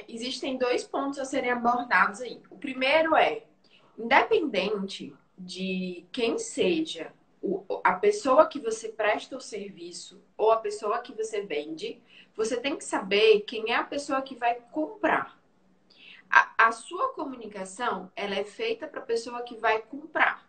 [SPEAKER 2] existem dois pontos a serem abordados aí. O primeiro é, independente de quem seja a pessoa que você presta o serviço ou a pessoa que você vende, você tem que saber quem é a pessoa que vai comprar. A sua comunicação, ela é feita para a pessoa que vai comprar.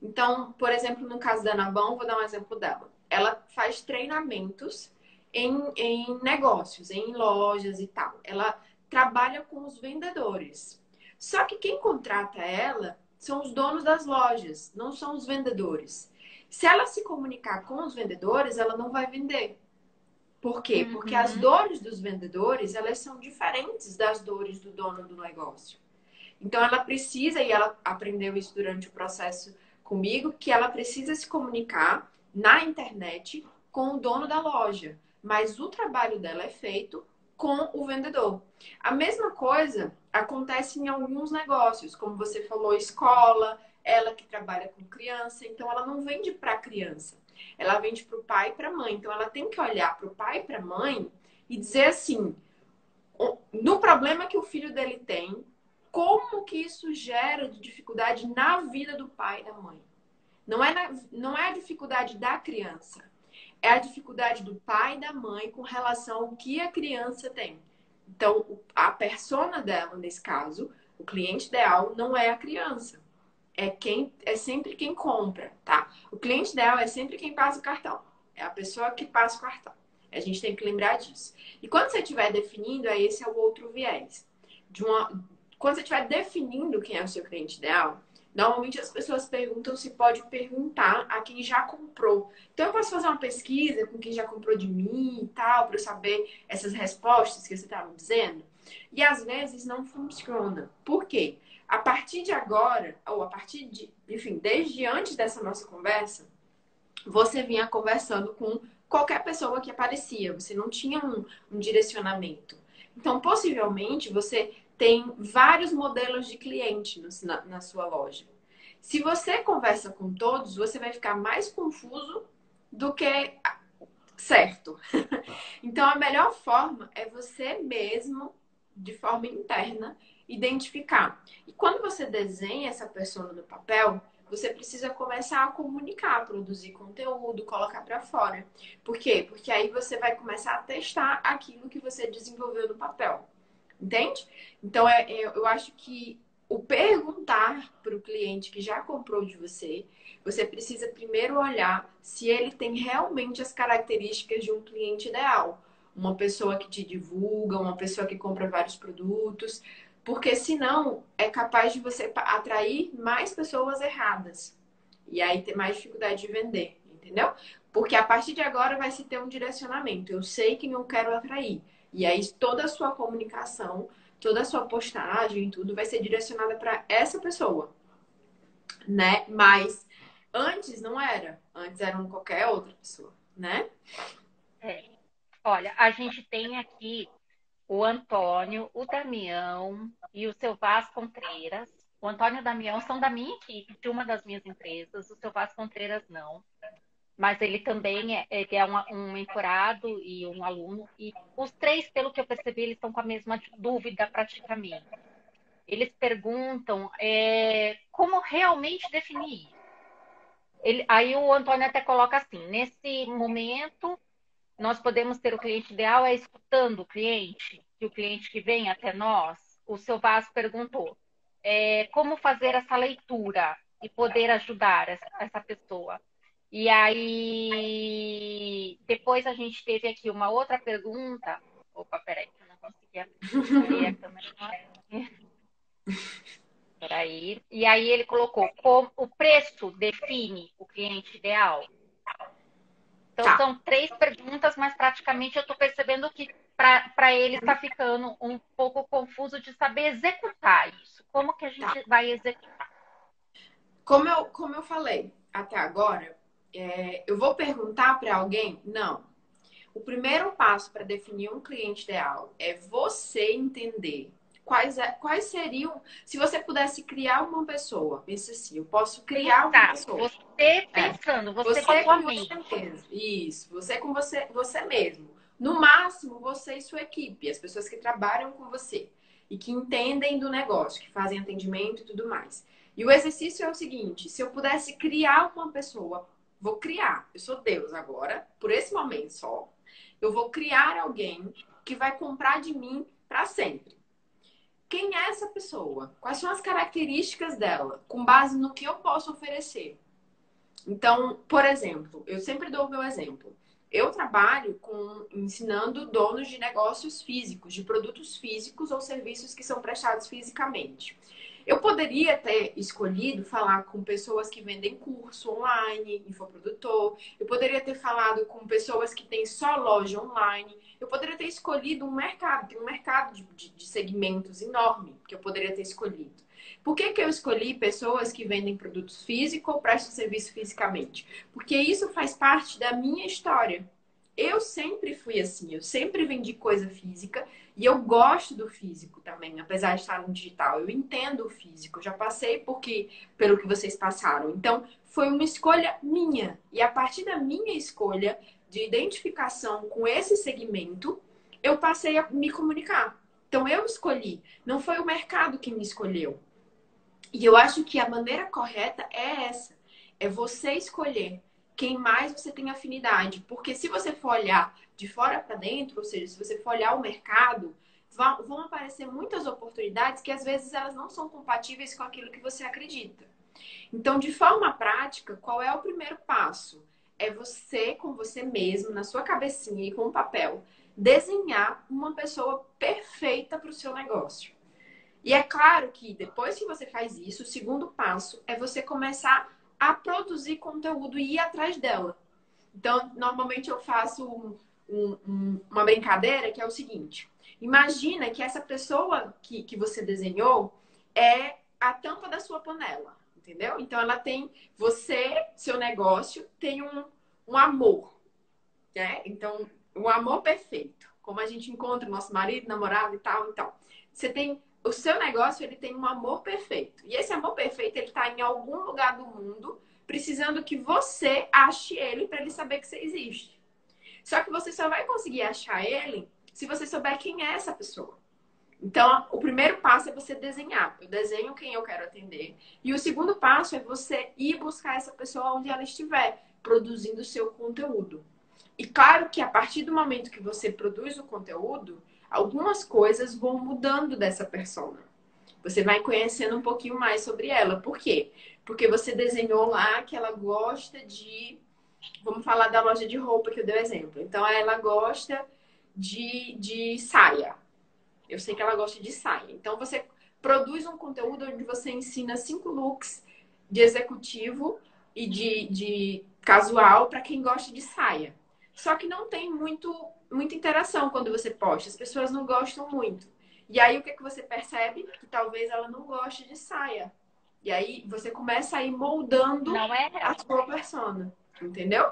[SPEAKER 2] Então, por exemplo, no caso da Nabão, vou dar um exemplo dela. Ela faz treinamentos em negócios, em lojas e tal. Ela trabalha com os vendedores. Só que quem contrata ela são os donos das lojas, não são os vendedores. Se ela se comunicar com os vendedores, ela não vai vender. Por quê? Porque as
[SPEAKER 1] Uhum.
[SPEAKER 2] dores dos vendedores, elas são diferentes das dores do dono do negócio. Então ela precisa, e ela aprendeu isso durante o processo comigo, que ela precisa se comunicar na internet com o dono da loja. Mas o trabalho dela é feito com o vendedor. A mesma coisa acontece em alguns negócios, como você falou, escola, ela que trabalha com criança, então ela não vende para criança. ela vende para o pai e para a mãe. Então, ela tem que olhar para o pai e para a mãe e dizer assim, no problema que o filho dele tem, como que isso gera de dificuldade na vida do pai e da mãe. Não é a dificuldade da criança, é a dificuldade do pai e da mãe com relação ao que a criança tem. Então, a persona dela, nesse caso, o cliente ideal, não é a criança. É sempre quem compra, tá? O cliente ideal é sempre quem passa o cartão. É a pessoa que passa o cartão. A gente tem que lembrar disso. E quando você estiver definindo, aí esse é o outro viés. Quando você estiver definindo quem é o seu cliente ideal, normalmente as pessoas perguntam se pode perguntar a quem já comprou. Então, eu posso fazer uma pesquisa com quem já comprou de mim e tal, para eu saber essas respostas que você estava me dizendo. E às vezes não funciona. Por quê? A partir de agora, ou a partir de, enfim, desde antes dessa nossa conversa, você vinha conversando com qualquer pessoa que aparecia. Você não tinha um direcionamento. Então, possivelmente, você tem vários modelos de cliente na sua loja. Se você conversa com todos, você vai ficar mais confuso do que certo. Então, a melhor forma é você mesmo, de forma interna, identificar. E quando você desenha essa persona no papel, você precisa começar a comunicar, produzir conteúdo, colocar para fora. Por quê? Porque aí você vai começar a testar aquilo que você desenvolveu no papel. Entende? Então, eu acho que o perguntar para o cliente que já comprou de você, você precisa primeiro olhar se ele tem realmente as características de um cliente ideal. Uma pessoa que te divulga, uma pessoa que compra vários produtos, porque senão é capaz de você atrair mais pessoas erradas e aí ter mais dificuldade de vender, entendeu? Porque a partir de agora vai se ter um direcionamento. Eu sei quem eu quero atrair. E aí toda a sua comunicação, toda a sua postagem, tudo vai ser direcionada para essa pessoa, né? Mas antes não era. Antes era qualquer outra pessoa, né?
[SPEAKER 1] É. Olha, a gente tem aqui o Antônio, o Damião e o seu Vaz Contreiras. O Antônio e o Damião são da minha equipe, de uma das minhas empresas. O seu Vaz Contreiras não. Mas ele também ele é um mentorado e um aluno. E os três, pelo que eu percebi, eles estão com a mesma dúvida praticamente. Eles perguntam como realmente definir isso. Aí o Antônio até coloca assim, nesse momento, nós podemos ter o cliente ideal escutando o cliente, que o cliente que vem até nós. O seu Vaz perguntou, como fazer essa leitura e poder ajudar essa pessoa. E aí, depois a gente teve aqui uma outra pergunta. Opa, peraí, que eu não conseguia ver a câmera. Peraí. E aí ele colocou, como o preço define o cliente ideal? Então,
[SPEAKER 2] Tá,
[SPEAKER 1] são três perguntas, mas praticamente eu estou percebendo que para ele está ficando um pouco confuso de saber executar isso. Como que a
[SPEAKER 2] tá.
[SPEAKER 1] gente vai executar?
[SPEAKER 2] Como eu falei até agora, eu vou perguntar para alguém? Não. O primeiro passo para definir um cliente ideal é você entender quais seriam. Se você pudesse criar uma pessoa, pense assim, eu posso criar uma
[SPEAKER 1] Pensar,
[SPEAKER 2] pessoa.
[SPEAKER 1] você
[SPEAKER 2] É.
[SPEAKER 1] pensando, você com a
[SPEAKER 2] Você
[SPEAKER 1] tua
[SPEAKER 2] com você
[SPEAKER 1] mente.
[SPEAKER 2] mesmo. Isso, você com você mesmo. No máximo, você e sua equipe, as pessoas que trabalham com você e que entendem do negócio, que fazem atendimento e tudo mais. E o exercício é o seguinte: se eu pudesse criar uma pessoa, vou criar. Eu sou Deus agora, por esse momento só. Eu vou criar alguém que vai comprar de mim para sempre. Quem é essa pessoa? Quais são as características dela? Com base no que eu posso oferecer. Então, por exemplo, eu sempre dou o meu exemplo. Eu trabalho ensinando donos de negócios físicos, de produtos físicos ou serviços que são prestados fisicamente. Eu poderia ter escolhido falar com pessoas que vendem curso online, infoprodutor. Eu poderia ter falado com pessoas que têm só loja online. Eu poderia ter escolhido um mercado. Tem um mercado de segmentos enorme que eu poderia ter escolhido. Por que eu escolhi pessoas que vendem produtos físicos ou prestam serviço fisicamente? Porque isso faz parte da minha história. eu sempre fui assim, eu sempre vendi coisa física e eu gosto do físico também, apesar de estar no digital. Eu entendo o físico, eu já passei pelo que vocês passaram. Então, foi uma escolha minha. E a partir da minha escolha de identificação com esse segmento, eu passei a me comunicar. Então, eu escolhi, não foi o mercado que me escolheu. E eu acho que a maneira correta é essa. É você escolher quem mais você tem afinidade. Porque se você for olhar de fora para dentro, ou seja, se você for olhar o mercado, vão aparecer muitas oportunidades que às vezes elas não são compatíveis com aquilo que você acredita. Então, de forma prática, qual é o primeiro passo? É você, com você mesmo, na sua cabecinha e com o papel, desenhar uma pessoa perfeita para o seu negócio. E é claro que depois que você faz isso, o segundo passo é você começar a produzir conteúdo e ir atrás dela. Então, normalmente eu faço uma brincadeira que é o seguinte: imagina que essa pessoa que você desenhou é a tampa da sua panela, entendeu? Então, ela tem, seu negócio tem um amor, né? Então, um amor perfeito, como a gente encontra o nosso marido, namorado e tal, então. Você tem o seu negócio, ele tem um amor perfeito. E esse amor perfeito, ele está em algum lugar do mundo, precisando que você ache ele para ele saber que você existe. Só que você só vai conseguir achar ele se você souber quem é essa pessoa. Então, o primeiro passo é você desenhar. Eu desenho quem eu quero atender. E o segundo passo é você ir buscar essa pessoa onde ela estiver, produzindo o seu conteúdo. E claro que a partir do momento que você produz o conteúdo, algumas coisas vão mudando dessa persona. Você vai conhecendo um pouquinho mais sobre ela. Por quê? Porque você desenhou lá que ela gosta de... Vamos falar da loja de roupa que eu dei o exemplo. Então, ela gosta de saia. Eu sei que ela gosta de saia. Então, você produz um conteúdo onde você ensina 5 looks de executivo e de casual para quem gosta de saia. Só que não tem muita interação quando você posta. As pessoas não gostam muito. E aí, o que você percebe? Que talvez ela não goste de saia. E aí, você começa a ir moldando
[SPEAKER 1] Não é
[SPEAKER 2] a sua persona. Entendeu?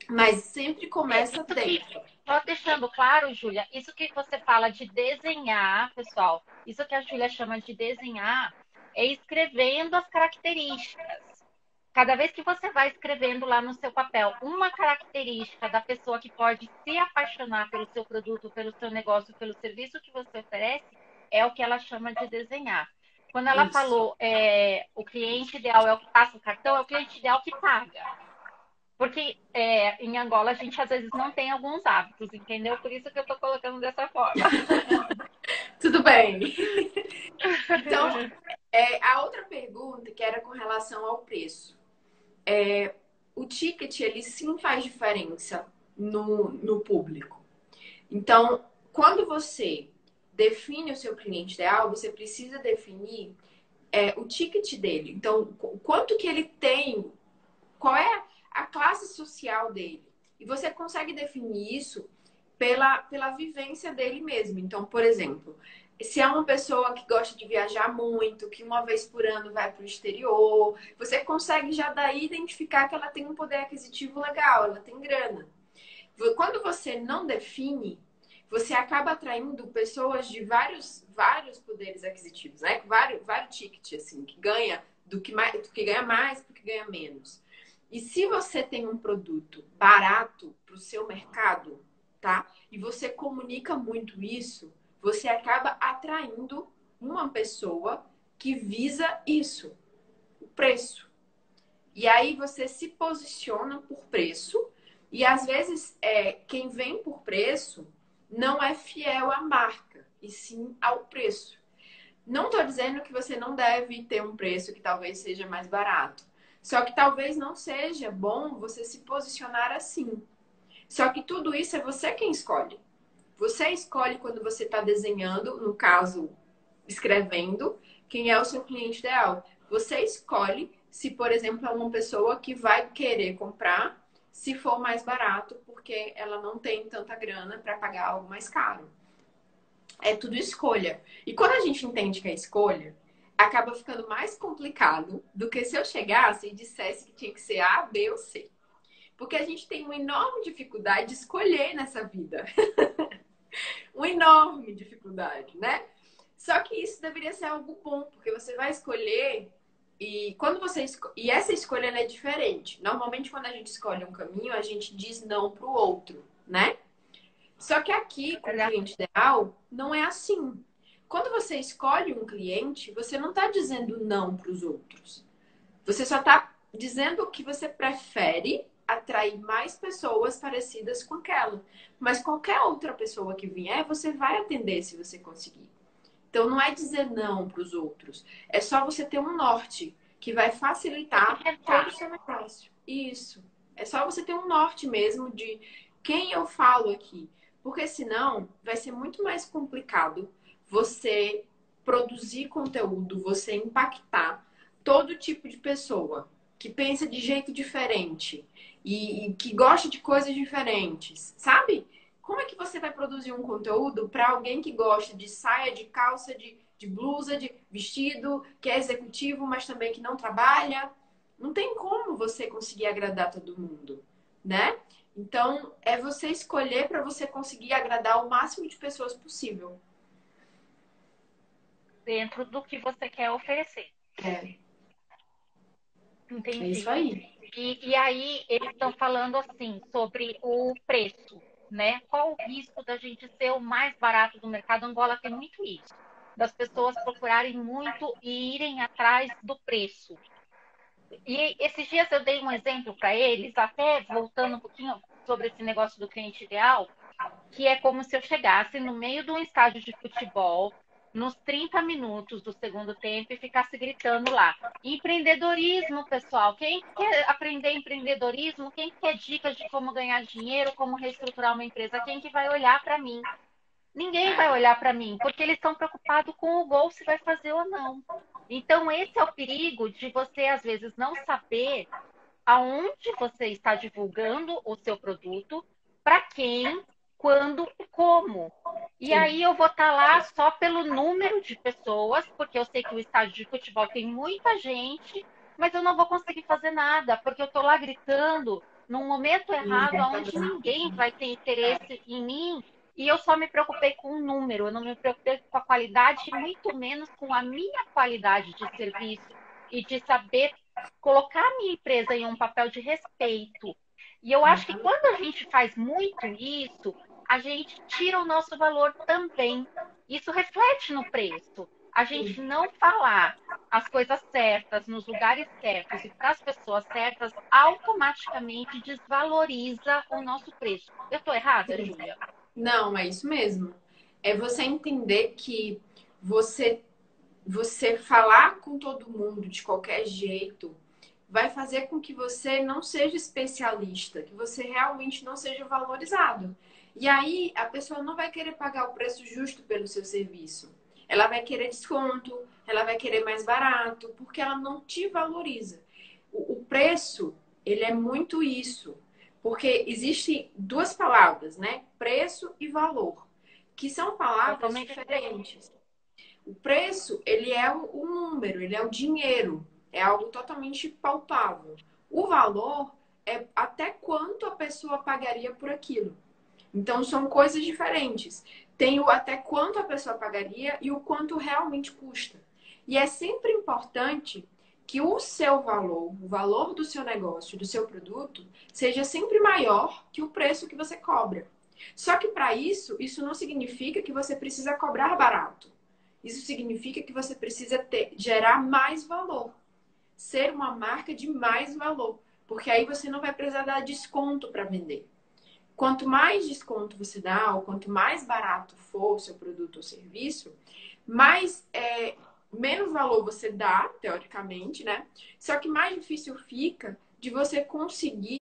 [SPEAKER 2] Mas sempre começa dentro.
[SPEAKER 1] Só deixando claro, Júlia, isso que você fala de desenhar, pessoal, isso que a Júlia chama de desenhar é escrevendo as características. Cada vez que você vai escrevendo lá no seu papel uma característica da pessoa que pode se apaixonar pelo seu produto, pelo seu negócio, pelo serviço que você oferece, é o que ela chama de desenhar. Quando ela
[SPEAKER 2] Isso.
[SPEAKER 1] falou o cliente ideal é o que passa o cartão, é o cliente ideal que paga. Porque em Angola a gente às vezes não tem alguns hábitos, entendeu? Por isso que eu estou colocando dessa forma.
[SPEAKER 2] Tudo bem. Então, a outra pergunta que era com relação ao preço. O ticket, ele sim faz diferença no público. Então, quando você define o seu cliente ideal, você precisa definir o ticket dele. Então, quanto que ele tem, qual é a classe social dele. E você consegue definir isso pela vivência dele mesmo. Então, por exemplo, se é uma pessoa que gosta de viajar muito, que uma vez por ano vai para o exterior, você consegue já daí identificar que ela tem um poder aquisitivo legal, ela tem grana. Quando você não define, você acaba atraindo pessoas de vários poderes aquisitivos, né? Vários tickets, assim, que ganha do que ganha mais do que ganha menos. E se você tem um produto barato para o seu mercado, tá? E você comunica muito isso, você acaba atraindo uma pessoa que visa isso, o preço. E aí você se posiciona por preço e às vezes quem vem por preço não é fiel à marca, e sim ao preço. Não estou dizendo que você não deve ter um preço que talvez seja mais barato. Só que talvez não seja bom você se posicionar assim. Só que tudo isso é você quem escolhe. Você escolhe quando você está desenhando, no caso, escrevendo, quem é o seu cliente ideal. Você escolhe se, por exemplo, é uma pessoa que vai querer comprar se for mais barato, porque ela não tem tanta grana para pagar algo mais caro. É tudo escolha. E quando a gente entende que é escolha, acaba ficando mais complicado do que se eu chegasse e dissesse que tinha que ser A, B ou C. Porque a gente tem uma enorme dificuldade de escolher nessa vida. Uma enorme dificuldade, né? Só que isso deveria ser algo bom, porque você vai escolher e quando você e essa escolha ela é diferente. Normalmente quando a gente escolhe um caminho, a gente diz não para o outro, né? Só que aqui com o cliente ideal não é assim. Quando você escolhe um cliente, você não está dizendo não para os outros. Você só está dizendo que você prefere atrair mais pessoas parecidas com aquela. Mas qualquer outra pessoa que vier, você vai atender se você conseguir. Então, não é dizer não para os outros. É só você ter um norte que vai facilitar todo o seu negócio. Isso. É só você ter um norte mesmo de quem eu falo aqui. Porque senão vai ser muito mais complicado você produzir conteúdo, você impactar todo tipo de pessoa que pensa de jeito diferente e que gosta de coisas diferentes, sabe? Como é que você vai produzir um conteúdo para alguém que gosta de saia, de calça, de blusa, de vestido, que é executivo, mas também que não trabalha? Não tem como você conseguir agradar todo mundo, né? Então, é você escolher para você conseguir agradar o máximo de pessoas possível.
[SPEAKER 1] Dentro do que você quer oferecer.
[SPEAKER 2] É
[SPEAKER 1] Entendi.
[SPEAKER 2] isso aí.
[SPEAKER 1] E aí, eles estão falando assim sobre o preço, né? Qual o risco da gente ser o mais barato do mercado? Angola tem muito isso, das pessoas procurarem muito e irem atrás do preço. E esses dias eu dei um exemplo para eles, até voltando um pouquinho sobre esse negócio do cliente ideal, que é como se eu chegasse no meio de um estádio de futebol, nos 30 minutos do segundo tempo, e ficasse gritando lá: empreendedorismo, pessoal. Quem quer aprender empreendedorismo? Quem quer dicas de como ganhar dinheiro, como reestruturar uma empresa? Quem que vai olhar para mim? Ninguém vai olhar para mim, porque eles estão preocupados com o gol, se vai fazer ou não. Então, esse é o perigo de você, às vezes, não saber aonde você está divulgando o seu produto, para quem, quando e como. E
[SPEAKER 2] Sim.
[SPEAKER 1] aí eu vou estar lá só pelo número de pessoas, porque eu sei que o estádio de futebol tem muita gente, mas eu não vou conseguir fazer nada, porque eu estou lá gritando num momento errado, onde ninguém vai ter interesse em mim, e eu só me preocupei com o número, eu não me preocupei com a qualidade, muito menos com a minha qualidade de serviço e de saber colocar a minha empresa em um papel de respeito. E eu acho que quando a gente faz muito isso, a gente tira o nosso valor também. Isso reflete no preço. A gente não falar as coisas certas, nos lugares certos e para as pessoas certas, automaticamente desvaloriza o nosso preço. Eu estou errada, Júlia?
[SPEAKER 2] Não, é isso mesmo. É você entender que você você falar com todo mundo de qualquer jeito vai fazer com que você não seja especialista, que você realmente não seja valorizado. E aí a pessoa não vai querer pagar o preço justo pelo seu serviço. Ela vai querer desconto, ela vai querer mais barato, porque ela não te valoriza. O preço, ele é muito isso. Porque existem duas palavras, né? Preço e valor, que são palavras
[SPEAKER 1] Totalmente
[SPEAKER 2] diferentes. O preço, ele é o número, ele é o dinheiro, é algo totalmente palpável. O valor é até quanto a pessoa pagaria por aquilo. Então, são coisas diferentes. Tem o até quanto a pessoa pagaria e o quanto realmente custa. E é sempre importante que o seu valor, o valor do seu negócio, do seu produto, seja sempre maior que o preço que você cobra. Só que para isso não significa que você precisa cobrar barato. Isso significa que você precisa gerar mais valor. Ser uma marca de mais valor. Porque aí você não vai precisar dar desconto para vender. Quanto mais desconto você dá, ou quanto mais barato for o seu produto ou serviço, menos valor você dá, teoricamente, né? Só que mais difícil fica de você conseguir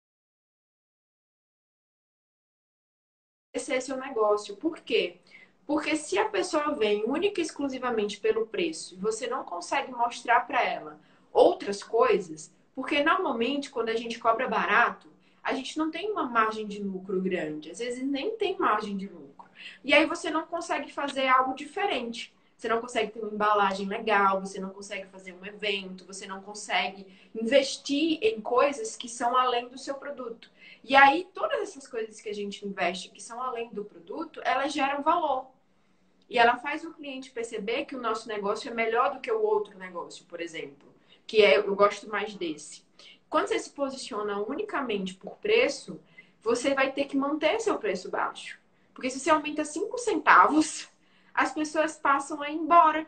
[SPEAKER 2] crescer seu negócio. Por quê? Porque se a pessoa vem única e exclusivamente pelo preço e você não consegue mostrar para ela outras coisas, porque normalmente quando a gente cobra barato, a gente não tem uma margem de lucro grande, às vezes nem tem margem de lucro. E aí você não consegue fazer algo diferente. você não consegue ter uma embalagem legal, você não consegue fazer um evento, você não consegue investir em coisas que são além do seu produto. E aí, todas essas coisas que a gente investe, que são além do produto, elas geram valor. E ela faz o cliente perceber que o nosso negócio é melhor do que o outro negócio, por exemplo. Que é, eu gosto mais desse. Quando você se posiciona unicamente por preço, você vai ter que manter seu preço baixo. Porque se você aumenta 5 centavos, as pessoas passam a ir embora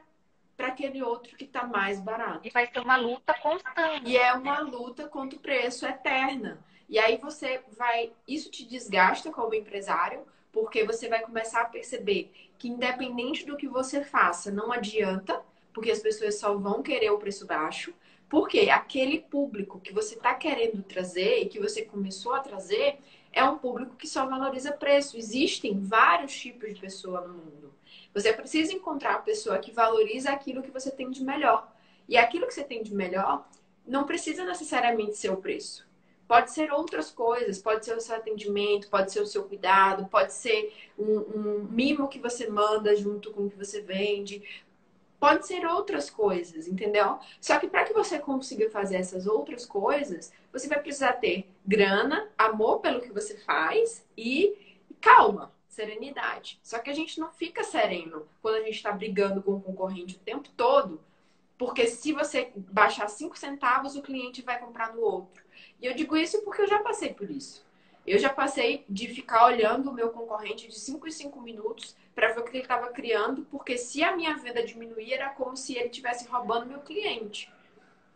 [SPEAKER 2] para aquele outro que está mais
[SPEAKER 1] E
[SPEAKER 2] barato.
[SPEAKER 1] vai ser uma luta constante.
[SPEAKER 2] E é uma luta contra o preço eterna. E aí você vai. Isso te desgasta como empresário, porque você vai começar a perceber que, independente do que você faça, não adianta, porque as pessoas só vão querer o preço baixo. Porque aquele público que você está querendo trazer e que você começou a trazer é um público que só valoriza preço. Existem vários tipos de pessoa no mundo. Você precisa encontrar a pessoa que valoriza aquilo que você tem de melhor. E aquilo que você tem de melhor não precisa necessariamente ser o preço. Pode ser outras coisas, pode ser o seu atendimento, pode ser o seu cuidado, pode ser um mimo que você manda junto com o que você vende, pode ser outras coisas, entendeu? Só que para que você consiga fazer essas outras coisas, você vai precisar ter grana, amor pelo que você faz e calma, serenidade. Só que a gente não fica sereno quando a gente está brigando com o concorrente o tempo todo, porque se você baixar 5 centavos, o cliente vai comprar no outro. E eu digo isso porque eu já passei por isso. Eu já passei de ficar olhando o meu concorrente de 5 em 5 minutos para ver o que ele estava criando, porque se a minha venda diminuir, era como se ele estivesse roubando meu cliente,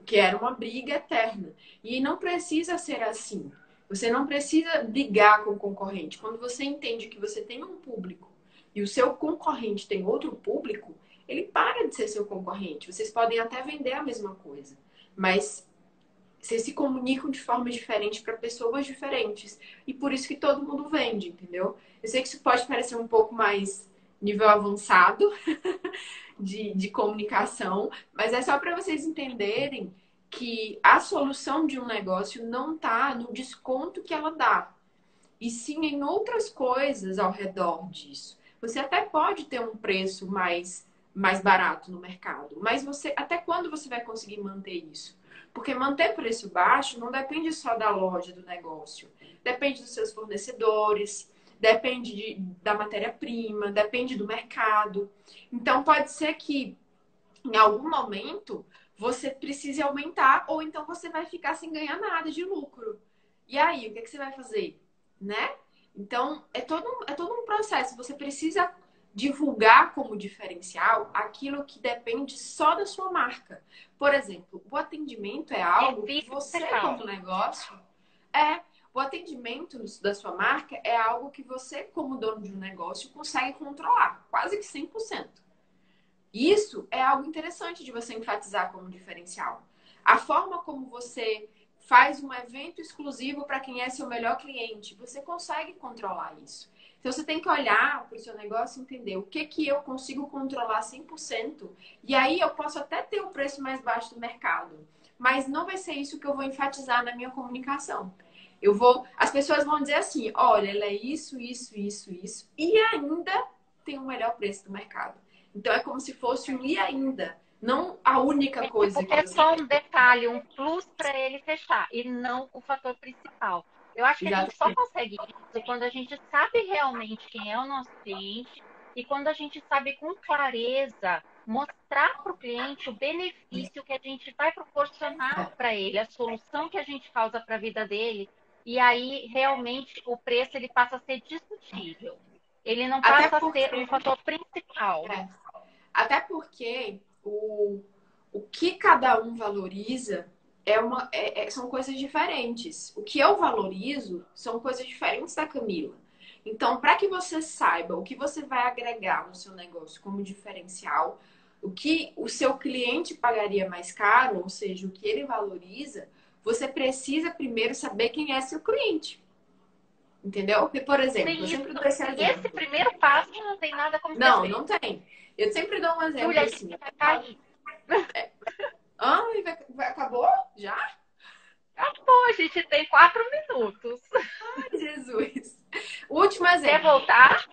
[SPEAKER 2] que era uma briga eterna. E não precisa ser assim. Você não precisa brigar com o concorrente. Quando você entende que você tem um público e o seu concorrente tem outro público, ele para de ser seu concorrente. Vocês podem até vender a mesma coisa, mas vocês se comunicam de formas diferentes para pessoas diferentes. E por isso que todo mundo vende, entendeu? Eu sei que isso pode parecer um pouco mais nível avançado de comunicação, mas é só para vocês entenderem que a solução de um negócio não está no desconto que ela dá, e sim em outras coisas ao redor disso. Você até pode ter um preço mais barato no mercado, mas você até quando você vai conseguir manter isso? Porque manter preço baixo não depende só da loja, do negócio. Depende dos seus fornecedores, depende da matéria-prima, depende do mercado. Então, pode ser que em algum momento você precise aumentar, ou então você vai ficar sem ganhar nada de lucro. E aí, o que é que você vai fazer? Né? Então, é todo um processo. Você precisa divulgar como diferencial aquilo que depende só da sua marca. Por exemplo, o atendimento é algo que você, como negócio, o atendimento da sua marca é algo que você, como dono de um negócio, consegue controlar, quase que 100%. Isso é algo interessante de você enfatizar como diferencial. A forma como você faz um evento exclusivo para quem é seu melhor cliente, você consegue controlar isso. Então você tem que olhar para o seu negócio e entender o que que eu consigo controlar 100%. E aí eu posso até ter o preço mais baixo do mercado, mas não vai ser isso que eu vou enfatizar na minha comunicação. As pessoas vão dizer assim: olha, ela é isso, isso, isso, isso, e ainda tem o melhor preço do mercado. Então é como se fosse um e ainda, não a única coisa que
[SPEAKER 1] É
[SPEAKER 2] você
[SPEAKER 1] só
[SPEAKER 2] tem.
[SPEAKER 1] um detalhe, um plus para ele fechar, e não o fator principal. Eu acho que a gente só
[SPEAKER 2] Exatamente.
[SPEAKER 1] consegue isso quando a gente sabe realmente quem é o nosso cliente e quando a gente sabe com clareza mostrar para o cliente o benefício que a gente vai proporcionar para ele, a solução que a gente causa para a vida dele. E aí, realmente, o preço ele passa a ser discutível. Ele não
[SPEAKER 2] Até
[SPEAKER 1] passa a ser um
[SPEAKER 2] porque,
[SPEAKER 1] fator principal.
[SPEAKER 2] é, até porque o que cada um valoriza são coisas diferentes. O que eu valorizo são coisas diferentes da Camila. Então, para que você saiba o que você vai agregar no seu negócio como diferencial, o que o seu cliente pagaria mais caro, ou seja, o que ele valoriza, você precisa primeiro saber quem é seu cliente. Entendeu? Porque, por exemplo, eu
[SPEAKER 1] Tem isso.
[SPEAKER 2] sempre dou esse
[SPEAKER 1] E esse
[SPEAKER 2] exemplo.
[SPEAKER 1] primeiro passo não tem nada como ser
[SPEAKER 2] Não,
[SPEAKER 1] feito.
[SPEAKER 2] não tem. Eu sempre dou um exemplo
[SPEAKER 1] Júlia, a
[SPEAKER 2] assim.
[SPEAKER 1] gente vai cair.
[SPEAKER 2] Ai, acabou? Já?
[SPEAKER 1] Acabou, a gente tem 4 minutos.
[SPEAKER 2] Ai, Jesus. O último
[SPEAKER 1] Quer
[SPEAKER 2] exemplo.
[SPEAKER 1] voltar?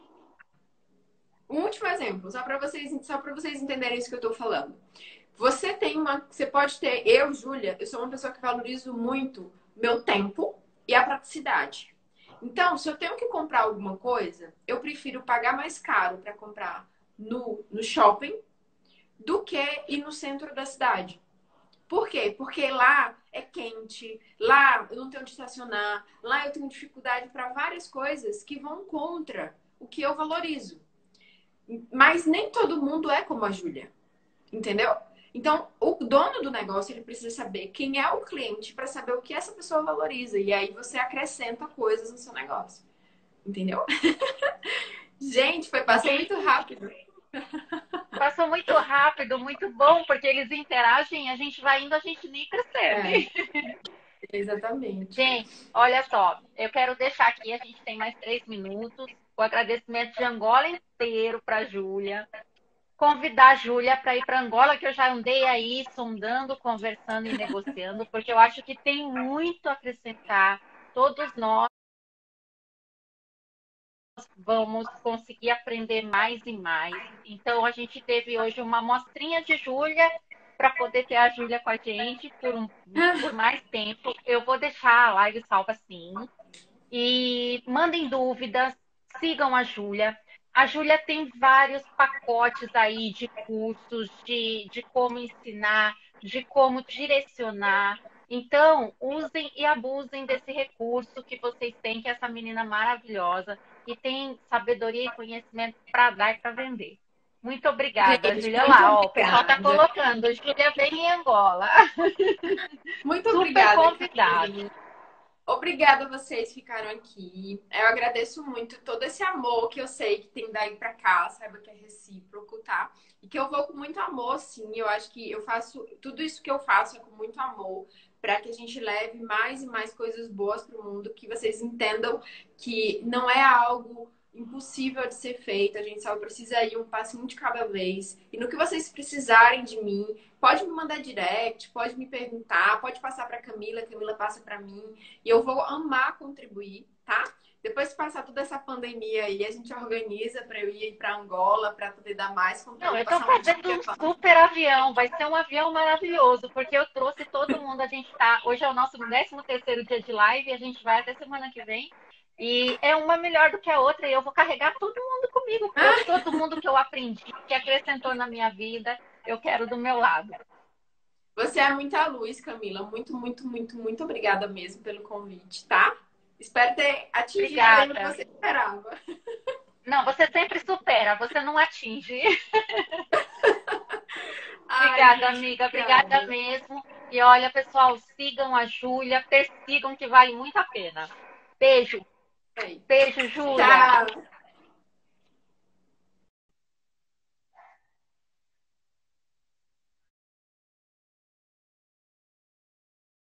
[SPEAKER 2] Um último exemplo, só para vocês entenderem isso que eu tô falando. Você pode ter, eu, Júlia, eu sou uma pessoa que valorizo muito meu tempo e a praticidade. Então, se eu tenho que comprar alguma coisa, eu prefiro pagar mais caro para comprar no shopping do que ir no centro da cidade. Por quê? Porque lá é quente, lá eu não tenho onde estacionar, lá eu tenho dificuldade para várias coisas que vão contra o que eu valorizo. Mas nem todo mundo é como a Júlia, entendeu? Então, o dono do negócio, ele precisa saber quem é o cliente para saber o que essa pessoa valoriza. E aí você acrescenta coisas no seu negócio. Entendeu? Gente, passou muito rápido.
[SPEAKER 1] Passou muito rápido, muito bom, porque eles interagem, a gente vai indo, a gente nem percebe.
[SPEAKER 2] Exatamente.
[SPEAKER 1] Gente, olha só, eu quero deixar aqui, a gente tem mais 3 minutos, o agradecimento de Angola inteiro para a Júlia. Convidar a Júlia para ir para Angola, que eu já andei aí sondando, conversando e negociando, porque eu acho que tem muito a acrescentar. Todos nós vamos conseguir aprender mais e mais. Então, a gente teve hoje uma amostrinha de Júlia para poder ter a Júlia com a gente por mais tempo. Eu vou deixar a live salva sim. E mandem dúvidas, sigam a Júlia. A Júlia tem vários pacotes aí de cursos, de como ensinar, de como direcionar. Então, usem e abusem desse recurso que vocês têm, que é essa menina maravilhosa, que tem sabedoria e conhecimento para dar e para vender. Muito obrigada,
[SPEAKER 2] Gente,
[SPEAKER 1] Júlia.
[SPEAKER 2] muito
[SPEAKER 1] Lá, ó, o pessoal está
[SPEAKER 2] obrigada.
[SPEAKER 1] colocando. Júlia vem em Angola.
[SPEAKER 2] Muito
[SPEAKER 1] Super
[SPEAKER 2] obrigada,
[SPEAKER 1] convidada.
[SPEAKER 2] Camille. Obrigada a vocês que ficaram aqui. Eu agradeço muito todo esse amor que eu sei que tem daí pra cá, saiba que é recíproco, tá? E que eu vou com muito amor, sim. Eu acho que eu faço tudo isso que eu faço é com muito amor, para que a gente leve mais e mais coisas boas pro mundo, que vocês entendam que não é algo impossível de ser feito, a gente só precisa ir um passinho de cada vez. E no que vocês precisarem de mim, pode me mandar direct, pode me perguntar, pode passar para Camila, Camila passa para mim. E eu vou amar contribuir, tá? Depois que passar toda essa pandemia aí, a gente organiza para eu ir para Angola, para poder dar mais
[SPEAKER 1] Não,
[SPEAKER 2] conteúdo,
[SPEAKER 1] eu tô
[SPEAKER 2] passar um
[SPEAKER 1] fazendo
[SPEAKER 2] dia
[SPEAKER 1] um
[SPEAKER 2] lá.
[SPEAKER 1] super avião, vai ser um avião maravilhoso, porque eu trouxe todo mundo, a gente tá, hoje é o nosso 13º dia de live, a gente vai até semana que vem, e é uma melhor do que a outra, e eu vou carregar todo mundo comigo, todo mundo que eu aprendi, que acrescentou na minha vida, eu quero do meu lado.
[SPEAKER 2] Você é muita luz, Camila. Muito, muito, muito, muito obrigada mesmo pelo convite, tá? Espero ter atingido além do que
[SPEAKER 1] Obrigada.
[SPEAKER 2] você esperava.
[SPEAKER 1] Não, você sempre supera, você não atinge.
[SPEAKER 2] Ai,
[SPEAKER 1] Obrigada,
[SPEAKER 2] gente,
[SPEAKER 1] amiga, obrigada
[SPEAKER 2] obrigada.
[SPEAKER 1] mesmo. E olha, pessoal, sigam a Júlia, persigam que vale muito a pena. Beijo.
[SPEAKER 2] Bem,
[SPEAKER 1] Beijo, Júlia.
[SPEAKER 2] tchau.